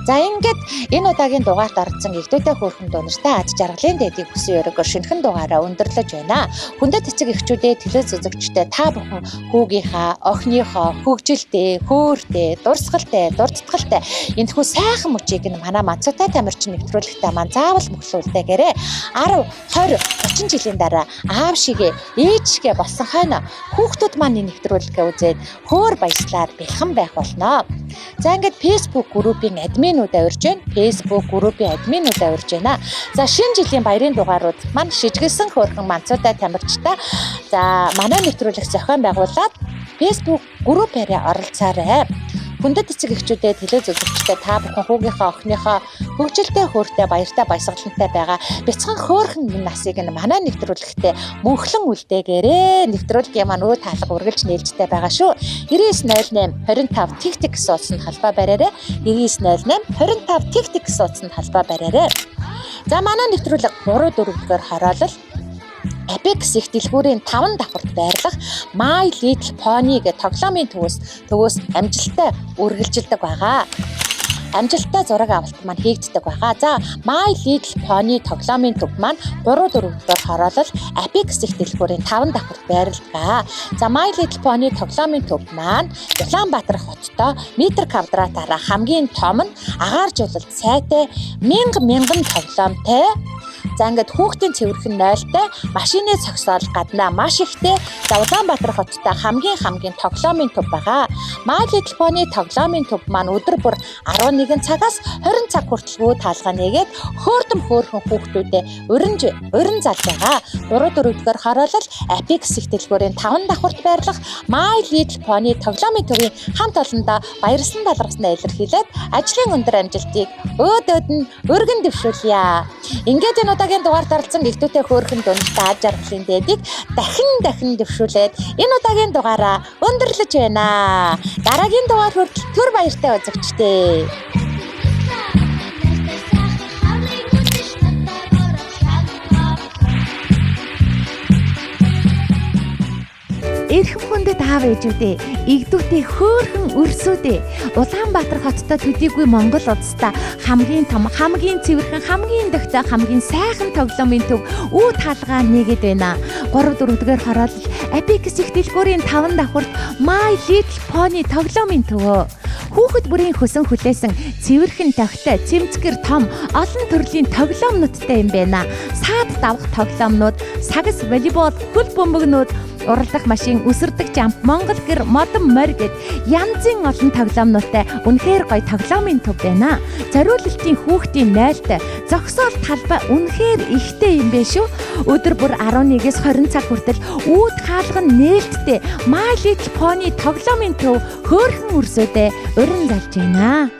За ингээд энэ удаагийн дугаарт орсон игдүүтэй хөөрхөн дүүнертэй аз жаргалын дээдийг хүсэн өрөөгөөр шинэхэн дугаараа өндөрлөж байна. Хүндэт эцэг эхчүүдээ телевиз үзэгчдээ та бүхэн хүүгийнхаа, охиныхоо хөгжилтэй, хөөртэй, дурсгалтай, дурдтгалтай энэхүү сайхан мөчийг нь манай Мацуутай тамирчин нэвтрүүлэгтээ маань заавал мөглүүлдээгээрээ 10, 20, 30 жилийн дараа аав шигээ ээж шигээ болсон хойно хүүхдүүд маань нэвтрүүлгээ үзээд хөөр баяслаад бэлхэн байх болно. За ингээд Facebook группийн админуудаа урьж байна. За шинэ жилийн баярын дугаарууд маань шижгэлсэн хөөрхөн Мацуутай тамирчтай за манай нэвтрүүлэг зохион байгуулад Facebook группээрээ оролцоорой. Хүндэт эцэг эхчүүдэд телевиз үзэгчдээ та бүхэн хүүгийнхаа охиныхоо хөгжилтэй хөөртэй баяртай баясгалантай байгаа бяцхан хөөрхөн насыг нь манай нэвтрүүлэгтээ мөнхлөн үлдээгээрээ нэвтрүүлгийн маань өө таалга үргэлж нээлттэй байгаа шүү. 9908 25 тик суудсанд халбаа бариарай. 9908 25 тик суудсанд халбаа бариарай. За манай нэвтрүүлэг 3-4-р хороолол Apex их дэлгүүрийн 5 давхарт байрлах My Little Pony гэх тоглоомын төвөөс амжилттай үргэлжилдэг байгаа. Амжилттай зураг авалт маань хийгддэг байгаа. За My Little Pony тоглоомын төв маань 3-4-р хороолол Apex их дэлгүүрийн 5 давхарт байрлалгаа. За My Little Pony тоглоомын төв маань Улаанбаатар хоттой метр квадратаараа хамгийн том нь агаар жуулалт сайтай 1000 тоглоомтой. За ингээд хүүхдийн цэвэрхэн 0-тай машины цогцол гаднаа маш ихтэй за Улаанбаатар хоттой хамгийн тоглоомын төв байгаа. My Little Pony тоглоомын төв маань өдөр бүр 11 цагаас 20 цаг хүртэл таалга нэгээд хөөрхөн хүүхдүүдэд урин залж байгаа. 3-4-р хороолол Apex их дэлгүүрийн 5 давхарт байрлах My Little Pony тоглоомын төвийн хамт олондоо баярлсан талархснаа илэрхийлээд ажлын өндөр амжилтыг өөдөөд нь өргөн дэвшүүлье. Ингээд энэ удаагийн дугаарт оролцсон игдүүтэй хөөрхөн дүүнертэй аз жаргалын дээдийг дахин дэвшүүлээд энэ удаагийн дугаараа өндөрлөж байна. Дараагийн дугаар хүртэл түр баяртай үзэгчтэй. Эрхэм хүндэт аав ээжүүдээ, игдүүтэй хөөрхөн өрсүүдээ, Улаанбаатар хоттой төдийгүй Монгол улстай хамгийн том, хамгийн цэвэрхэн, хамгийн дохтой, хамгийн сайхан тоглоомын төв үү таалгаа нэгэд байна. 3-4-р хороолол Apex их дэлгүүрийн 5 давхарт My Little Pony тоглоомын төвөө. Хүүхэд бүрийн хөсөн хүлээсэн цэвэрхэн тогтой, цэмцгэр том, олон төрлийн тоглоомнуудтай юм байна. Саад давах тоглоомнууд, сагс, волейбол, хөл бөмбөгнүүд, уралдах машин, үсэрдэг жамп, Монгол гэр, модон морь гэд янзын олон тоглоомнуудтай үнэхээр гоё тоглоомын төв байна. Зориулалтын хүүхдийн 0-тай зогсоол талбай үнэхээр ихтэй юм бэ шүү. Өдөр бүр 11-с 20 цаг хүртэл үүд хаалган нээлттэй My Little Pony тоглоомын төв хөөрхөн өрсөдөө урин залж байна.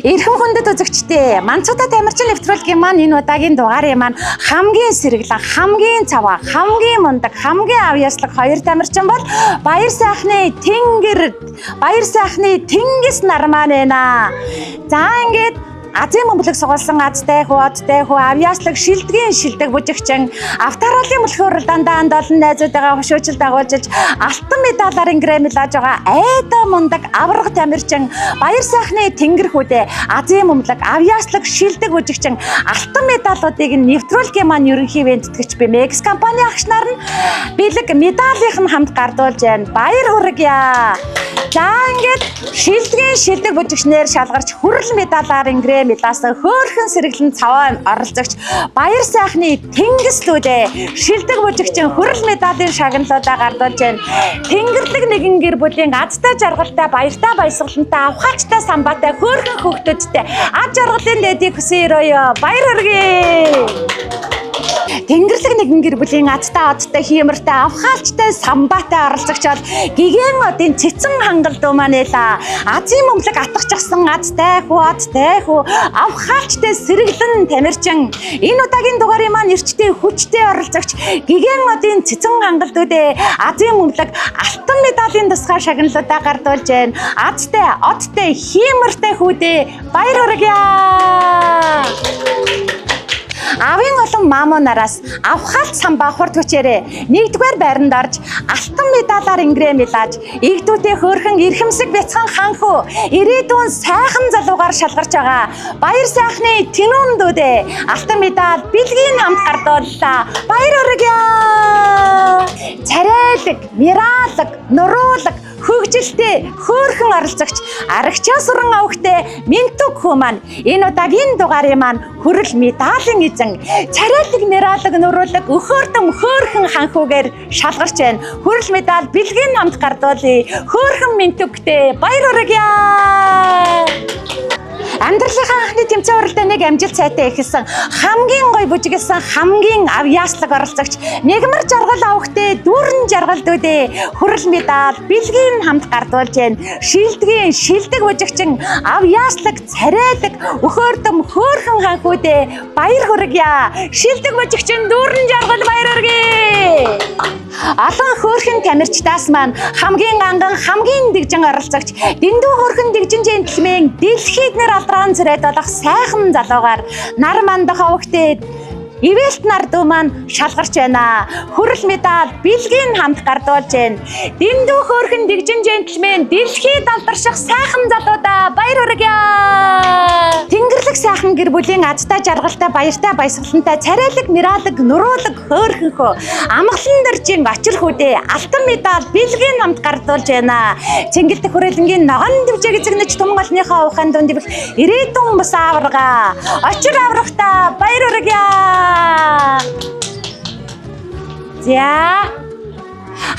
Эрхэм хүндэт үзэгчдээ Манцуудаа тамирчин нэвтрүүлгийн маань энэ удаагийн дугаарын маань хамгийн сэргэлэн, хамгийн цаваа, хамгийн мундаг, хамгийн авьяаслаг хоёр тамирчин бол Баяр сайхны Тэнгис нар маань байна. За ингээд Азийн мөнгөлөг сугуулсан азтай хүү, авьяаслаг шилдэг бүжигчин, Авторолын мөлхөөр дандаа олон найзуудаа хөшөөжл дагуулж алтан медалаар ингрэмлэж байгаа айда мундаг авраг тамирчин Баяр сайхны Тэнгэр хүүдээ Азийн мөнгөлөг авьяаслаг шилдэг бүжигчин алтан медалуудыг нэвтрүүлгийн маань ерөнхий вентэтгэж би Мекс компани агш нар нь бэлэг медалийнх нь хамт гардуулж байна. Баяр хүргье. За ингээд шилдэг бүжигчнэр шалгарч хүрэл медалаар медалсан хөөрхөн сэргэлэн цаваа оролцогч Баяр сайхны Тэнгислүүдээ шилдэг бүжигчин хүрэл медалийн шагналуудаа гардуулж байна. Тэнгэрлэг нэгэн гэр бүлийн азтай жаргалтай, баяртай, баясгалантай, авхаачтай, самбаатай хөөрхөн хүүхдүүдтэй аз жаргалын дэдийг хүсэн өрөөё. Баяр хүргэе. Тэнгэрлэг нэгэн гэр бүлийн азтай, одтой, хиймэртэй, авхаачтай, самбаатай оролцогч бол гигэн одын цэцэн хангал дуу маань эла. Азийн мөнгөлөг атгахчихсан азтай хүү, авхаачтай сэргэлэн тамирчин. Энэ удаагийн дугаарын маань эрчтэй хүчтэй оролцогч гигэн одын цэцэн хангалдуудээ Азийн мөнгөлөг алтан медалийн тусгай шагналуудаа гардуулж байна. Азтай, одтой, хиймэртэй хүүдээ баяр хүргье. Авийн олон маамуунараас авхаалт самбаа хурд хүчээрээ нэгдүгээр байранд орж алтан медалаар ингрэмлэж игдүүтэй хөөрхөн эрхэмсэг бяцхан ханху ирээдүйн сайхан залуугаар шалгарч байгаа Баяр сайхны Тэнүүндүүдээ алтан медаль бэлгийн хамт гардууллаа. Баяр хүргье. Царайлаг, мираалаг, нуруулаг хөгжилтэй хөөрхөн оролцогч арагчаас уран авахтай Минтүг хүү маань энэ удаагийн дугаарын маань хүрэл медалийн эзэн царайлаг, мираалаг, нуруулаг, өхөөрдөм хөөрхөн ханхуугаар шалгарч байна. Хүрэл медаль бэлгийн хамт гардуулъя. Хөөрхөн Минтүгтэй баяр хүргье. Амьдралынхаа анхны тэмцээн уралдааныг амжилт сайтай эхэлсэн хамгийн гоё бүжиглсэн хамгийн авьяаслаг оролцогч Мегмар жаргал авахтай дүүрэн жаргалдүүдээ хүрэл медаль бэлгийн хамт гардуулж байна. Шилдэг бүжигчин авьяаслаг царайлаг өхөөрдөм хөөрхөн ханхүүдээ баяр хүргье. Шилдэг бүжигчин дүүрэн жаргал баяр хүргэе. Олон хөөрхөн тамирчдаас маань хамгийн анган, хамгийн дэгжин оролцогч дэндүү хөөрхөн дэгжин жентэлмэн дэлхийд нэр алдран зэрэг болох сайхан залуугаар нар мандах авахтэй Ивэлт нардуу маань шалгарч байна. Хүрэл медаль бэлгийн хамт гардуулж байна. Дэндүү хөөрхөн дэгжин жентэлмэн дэлхийд алдарших сайхан залуудаа баяр хүргье. Тэнгэрлэг сайхан гэр бүлийн азтай жаргалтай, баяртай, баясгалантай, царайлаг, мираалаг, нуруулаг хөөрхөнхөө амгалан дөржин очир хүүдээ алтан медаль бэлгийн хамт гардуулж байна. Цэнгэлдэх хүрээлэнгийн ногоон дэвжээг эзэгнэж том голныхоо ухаан дунд дэвх ирээдүйн бус аварга. Очир аврагта баяр хүргье. За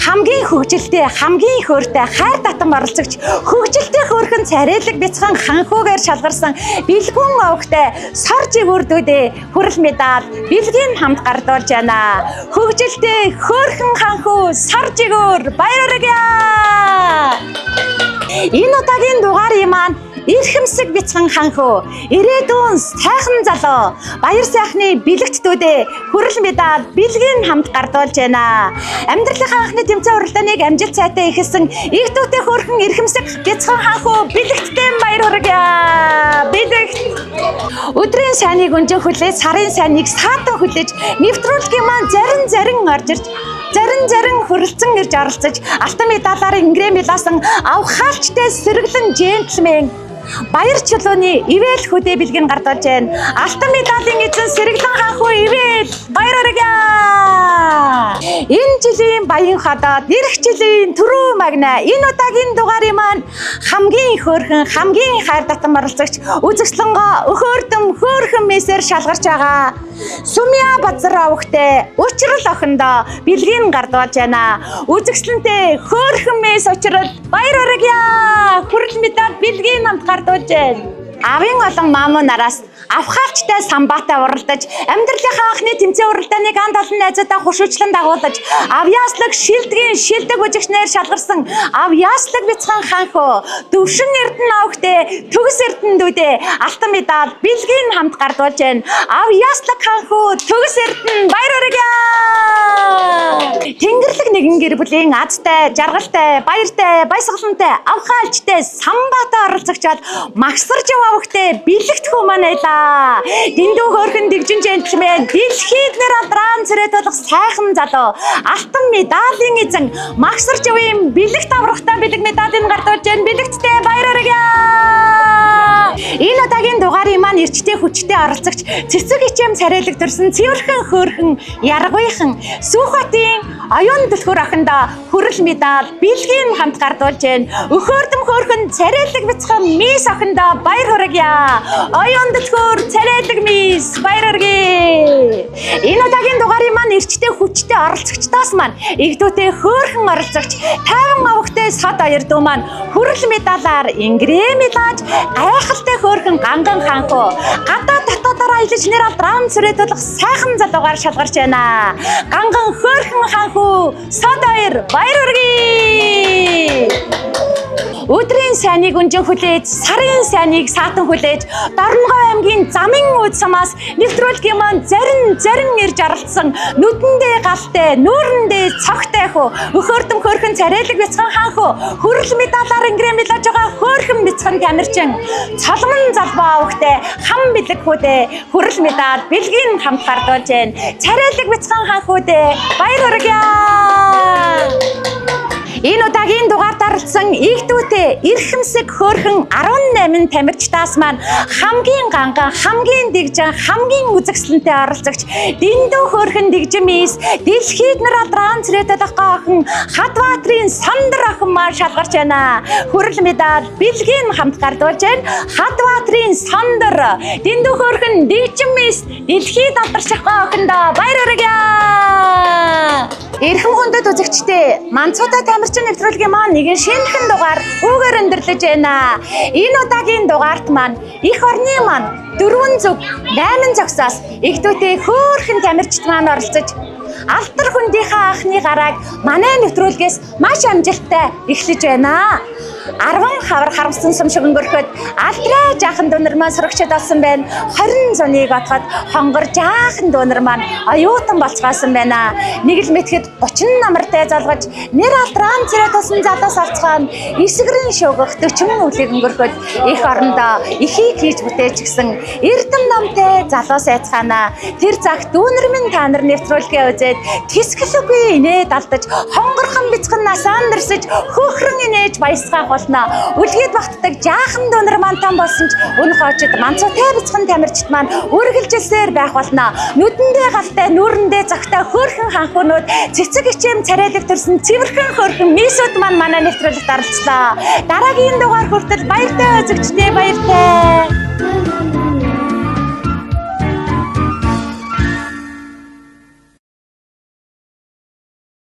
хамгийн хөгжилтэй, хамгийн хөөртэй хайр татам оролцогч хөгжилтэй хөөрхөн царайлаг бяцхан ханхуугаар шалгарсан бэлгүүн овогтой сор жигүүрдүүдээ хүрэл медаль бэлгийн хамт гардуулж байна. Хөгжилтэй хөөрхөн ханхуу сор жигүүр баяр хүргье. Энэ удаагийн дугаарын маань эрхэмсэг бяцхан ханхуу ирээдүйн сайхан залуу Баяр сайхны бэлэгтдүүдээ хүрэл медаль бэлгийн хамт гардуулж байна. Амьдралынхаа анхны тэмцээн уралдааныг амжилт сайтай эхэлсэн игдүүтэй хөөрхөн эрхэмсэг бяцхан ханхуу бэлэгттэй баяр хүргье. Бэлэгт өдрийн сайныг өнжин хүлээж, сарын сайныг саатан хүлээж, нэвтрүүлгийн маань зарин орж ирж зарин хүрэлцэн ирж оролцож алтан медалаар ингрэмлсэн авхаалчтай сэргэлэн жентэлмэн Баяр чулууны Ивэл хүүдээ бэлгийн гардуулж байна. Алтан медалийн эзэн сэргэлэн ханхуу Ивэл баяр хүргье. Энэ жилийн баян хадаад ирэх жилийн түрүү магна энэ удаагийн дугаарын маань хамгийн хөөрхөн, хамгийн хайр татам оролцогч үзэсгэлэнгоо өхөөрдөм хөөрхөн мессээр шалгарч байгаа. Сумья Базар авахтай учрал охиндоо бэлгийн гардуулж байна. Үзэсгэлэнтэй хөөрхөн месс учрал баяр хүргье. Хүрэл медаль бэлгийн хамт гардуулж байна. Авийн олон маамуунараас авхаалчтай самбаатай уралдаж, амьдралынхаа анхны тэмцээн уралдааны ганд олон найзуудаа хуршуучлан дагуулж, авьяаслаг шилдгийн шилдэг үжигчнээр шалгарсан авьяаслаг бяцхан ханхөө, дөвшин эрдэнэ авхтээ, төгс эрдэндүүдээ алтан медаль бэлгийн хамт гардуулж байна. Авьяаслаг ханхөө, төгс эрдэнэ баяр хүргэе. Тэнгэрлэг нэгэн гэр бүлийн азтай, жаргалтай, баяртай, баясгалантай, авхаалчтай, самбаатай оролцогчод магсарж яваахтай бэлэгдэхүү маань байлаа. Дэндүү хөөрхөн дэгжин жентльмен, дэлхийд нэр алдран цэрэ толох сайхан залуу, алтан медалийн эзэн магсарж явын бэлэгт аврахтай бэлэг медалийн гардуулж байна. Бэлэгттэй баяр хүргэе. Энэ удаагийн дугаарын маань эрчтэй хүчтэй оролцогч цэцэг ичэм царайлаг төрсөн цэвэрхэн хөөрхөн яргүйхэн Сүхбаатарын оюун түлхүүр охиндоо хүрэл медаль бэлгийн хамт гардуулж байна. Өхөөрдөм хөөрхөн царайлаг бяцхан мис охиндоо баяр хүргэе. Оюун түлхүүр царайлаг мис баяр хүргэе. Энэ удаагийн дугаарын маань эрчтэй хүчтэй оролцогчдоос маань игдүүтэй хөөрхөн оролцогч тайван авахтай сод хоёр дүү маань хүрэл медалаар ингрээ медалж гайхалтай хөөрхөн ганган ханхуу гадаад дотоодоор аялж нэр алдран цэрэ толох сайхан залуугаар шалгарч байна. Ганган хөөрхөн ханхуу сод хоёр баяр хүргэе. Өдрийн сайныг өнжин хүлээж, сарын сайныг саатан хүлээж, Дорногой аймгийн замын үд самаас нэвтрүүлгийн маань зарин ирж оролцсон нүдэндээ галтай, нүүрэндээ цогтой хөө, өхөөрдөм хөөрхөн царайлаг бяцхан ханхуу, хүрэл медалаар ингрээ медалж байгаа хөөрхөн бяцхан тамирчин, цолмон залбаа авахтай хам бэлэг хүүдээ хүрэл медаль бэлгийн хамт гардуулж байна. Царайлаг бяцхан ханхүүдээ баяр хүргэе. Энэ удаагийн дугаард оролцсон игдүүтэй эрхэмсэг хөөрхөн 18 тамирчдаас маань хамгийн ганган, хамгийн дэгжин, хамгийн үзэгсэлэнтэй оролцогч дэндүү хөөрхөн дэгжин мис дэлхийд нар алдран цэрэ толох охин Хадбаатарын Сандар охин маань шалгарч байна. Хүрэл медаль бэлгийн хамт гардуулж байна. Хадбаатарын Сандар дэндүү хөөрхөн дэгжин мис дэлхийд алдарчих охиндоо баяр хүргэе. Эрхэм хүндэт үзэгчдээ Манцуутай тамирчин нэвтрүүлгийн маань нэгэн шинэхэн дугаар үүгээр өндөрлөж байна. Энэ удаагийн дугаарт маань эх орны маань 4 зүг 8 зогсоос игдүүтэй хөөрхөн тамирчид маань оролцож алтар хүндийнхаа анхны гарааг манай нэвтрүүлгээс маш амжилттай эхлэж байна. 10 хавар харамсан сум шогөнгөрөхөд алтраа жаахан дүүнер маань сурагчид болсон байна. 20 зуныг отоход хонгор жаахан дүүнер маань оюутан болцгоосон байна. Нэг л мэтгэд 30 намартай залгаж нэр алтран цэрэ тосон залуус алцгаан эсгэрэн шогох 40 үлийг өнгөрөхөд их орондоо ихийг хийж бүтээж гисэн эрдэм номтой залуус айцгаана. Тэр цаг дүүнер минь та нар нэвтрүүлгээ үзээд тэсгэлгүй инээд алдаж хонгорхон бяцхан насаан дэрсэж хөөхрөн инээж баясгаа болно. Үлгээд багтдаг жаахан дүүнер маань том болсон ч өнөх очид Манцуутай бяцхан тамирчид маань үргэлжилсээр байх болно. Нүдэндээ галтай, нүүрэндээ зогтой хөөрхөн ханхуунууд цэцэг ичэм царайлаг төрсөн цэвэрхэн хөөрхөн мисүүд маань манай нэвтрүүлэгт оролцлоо. Дараагийн дугаар хүртэл баяртай үзэгчдээ баяртай.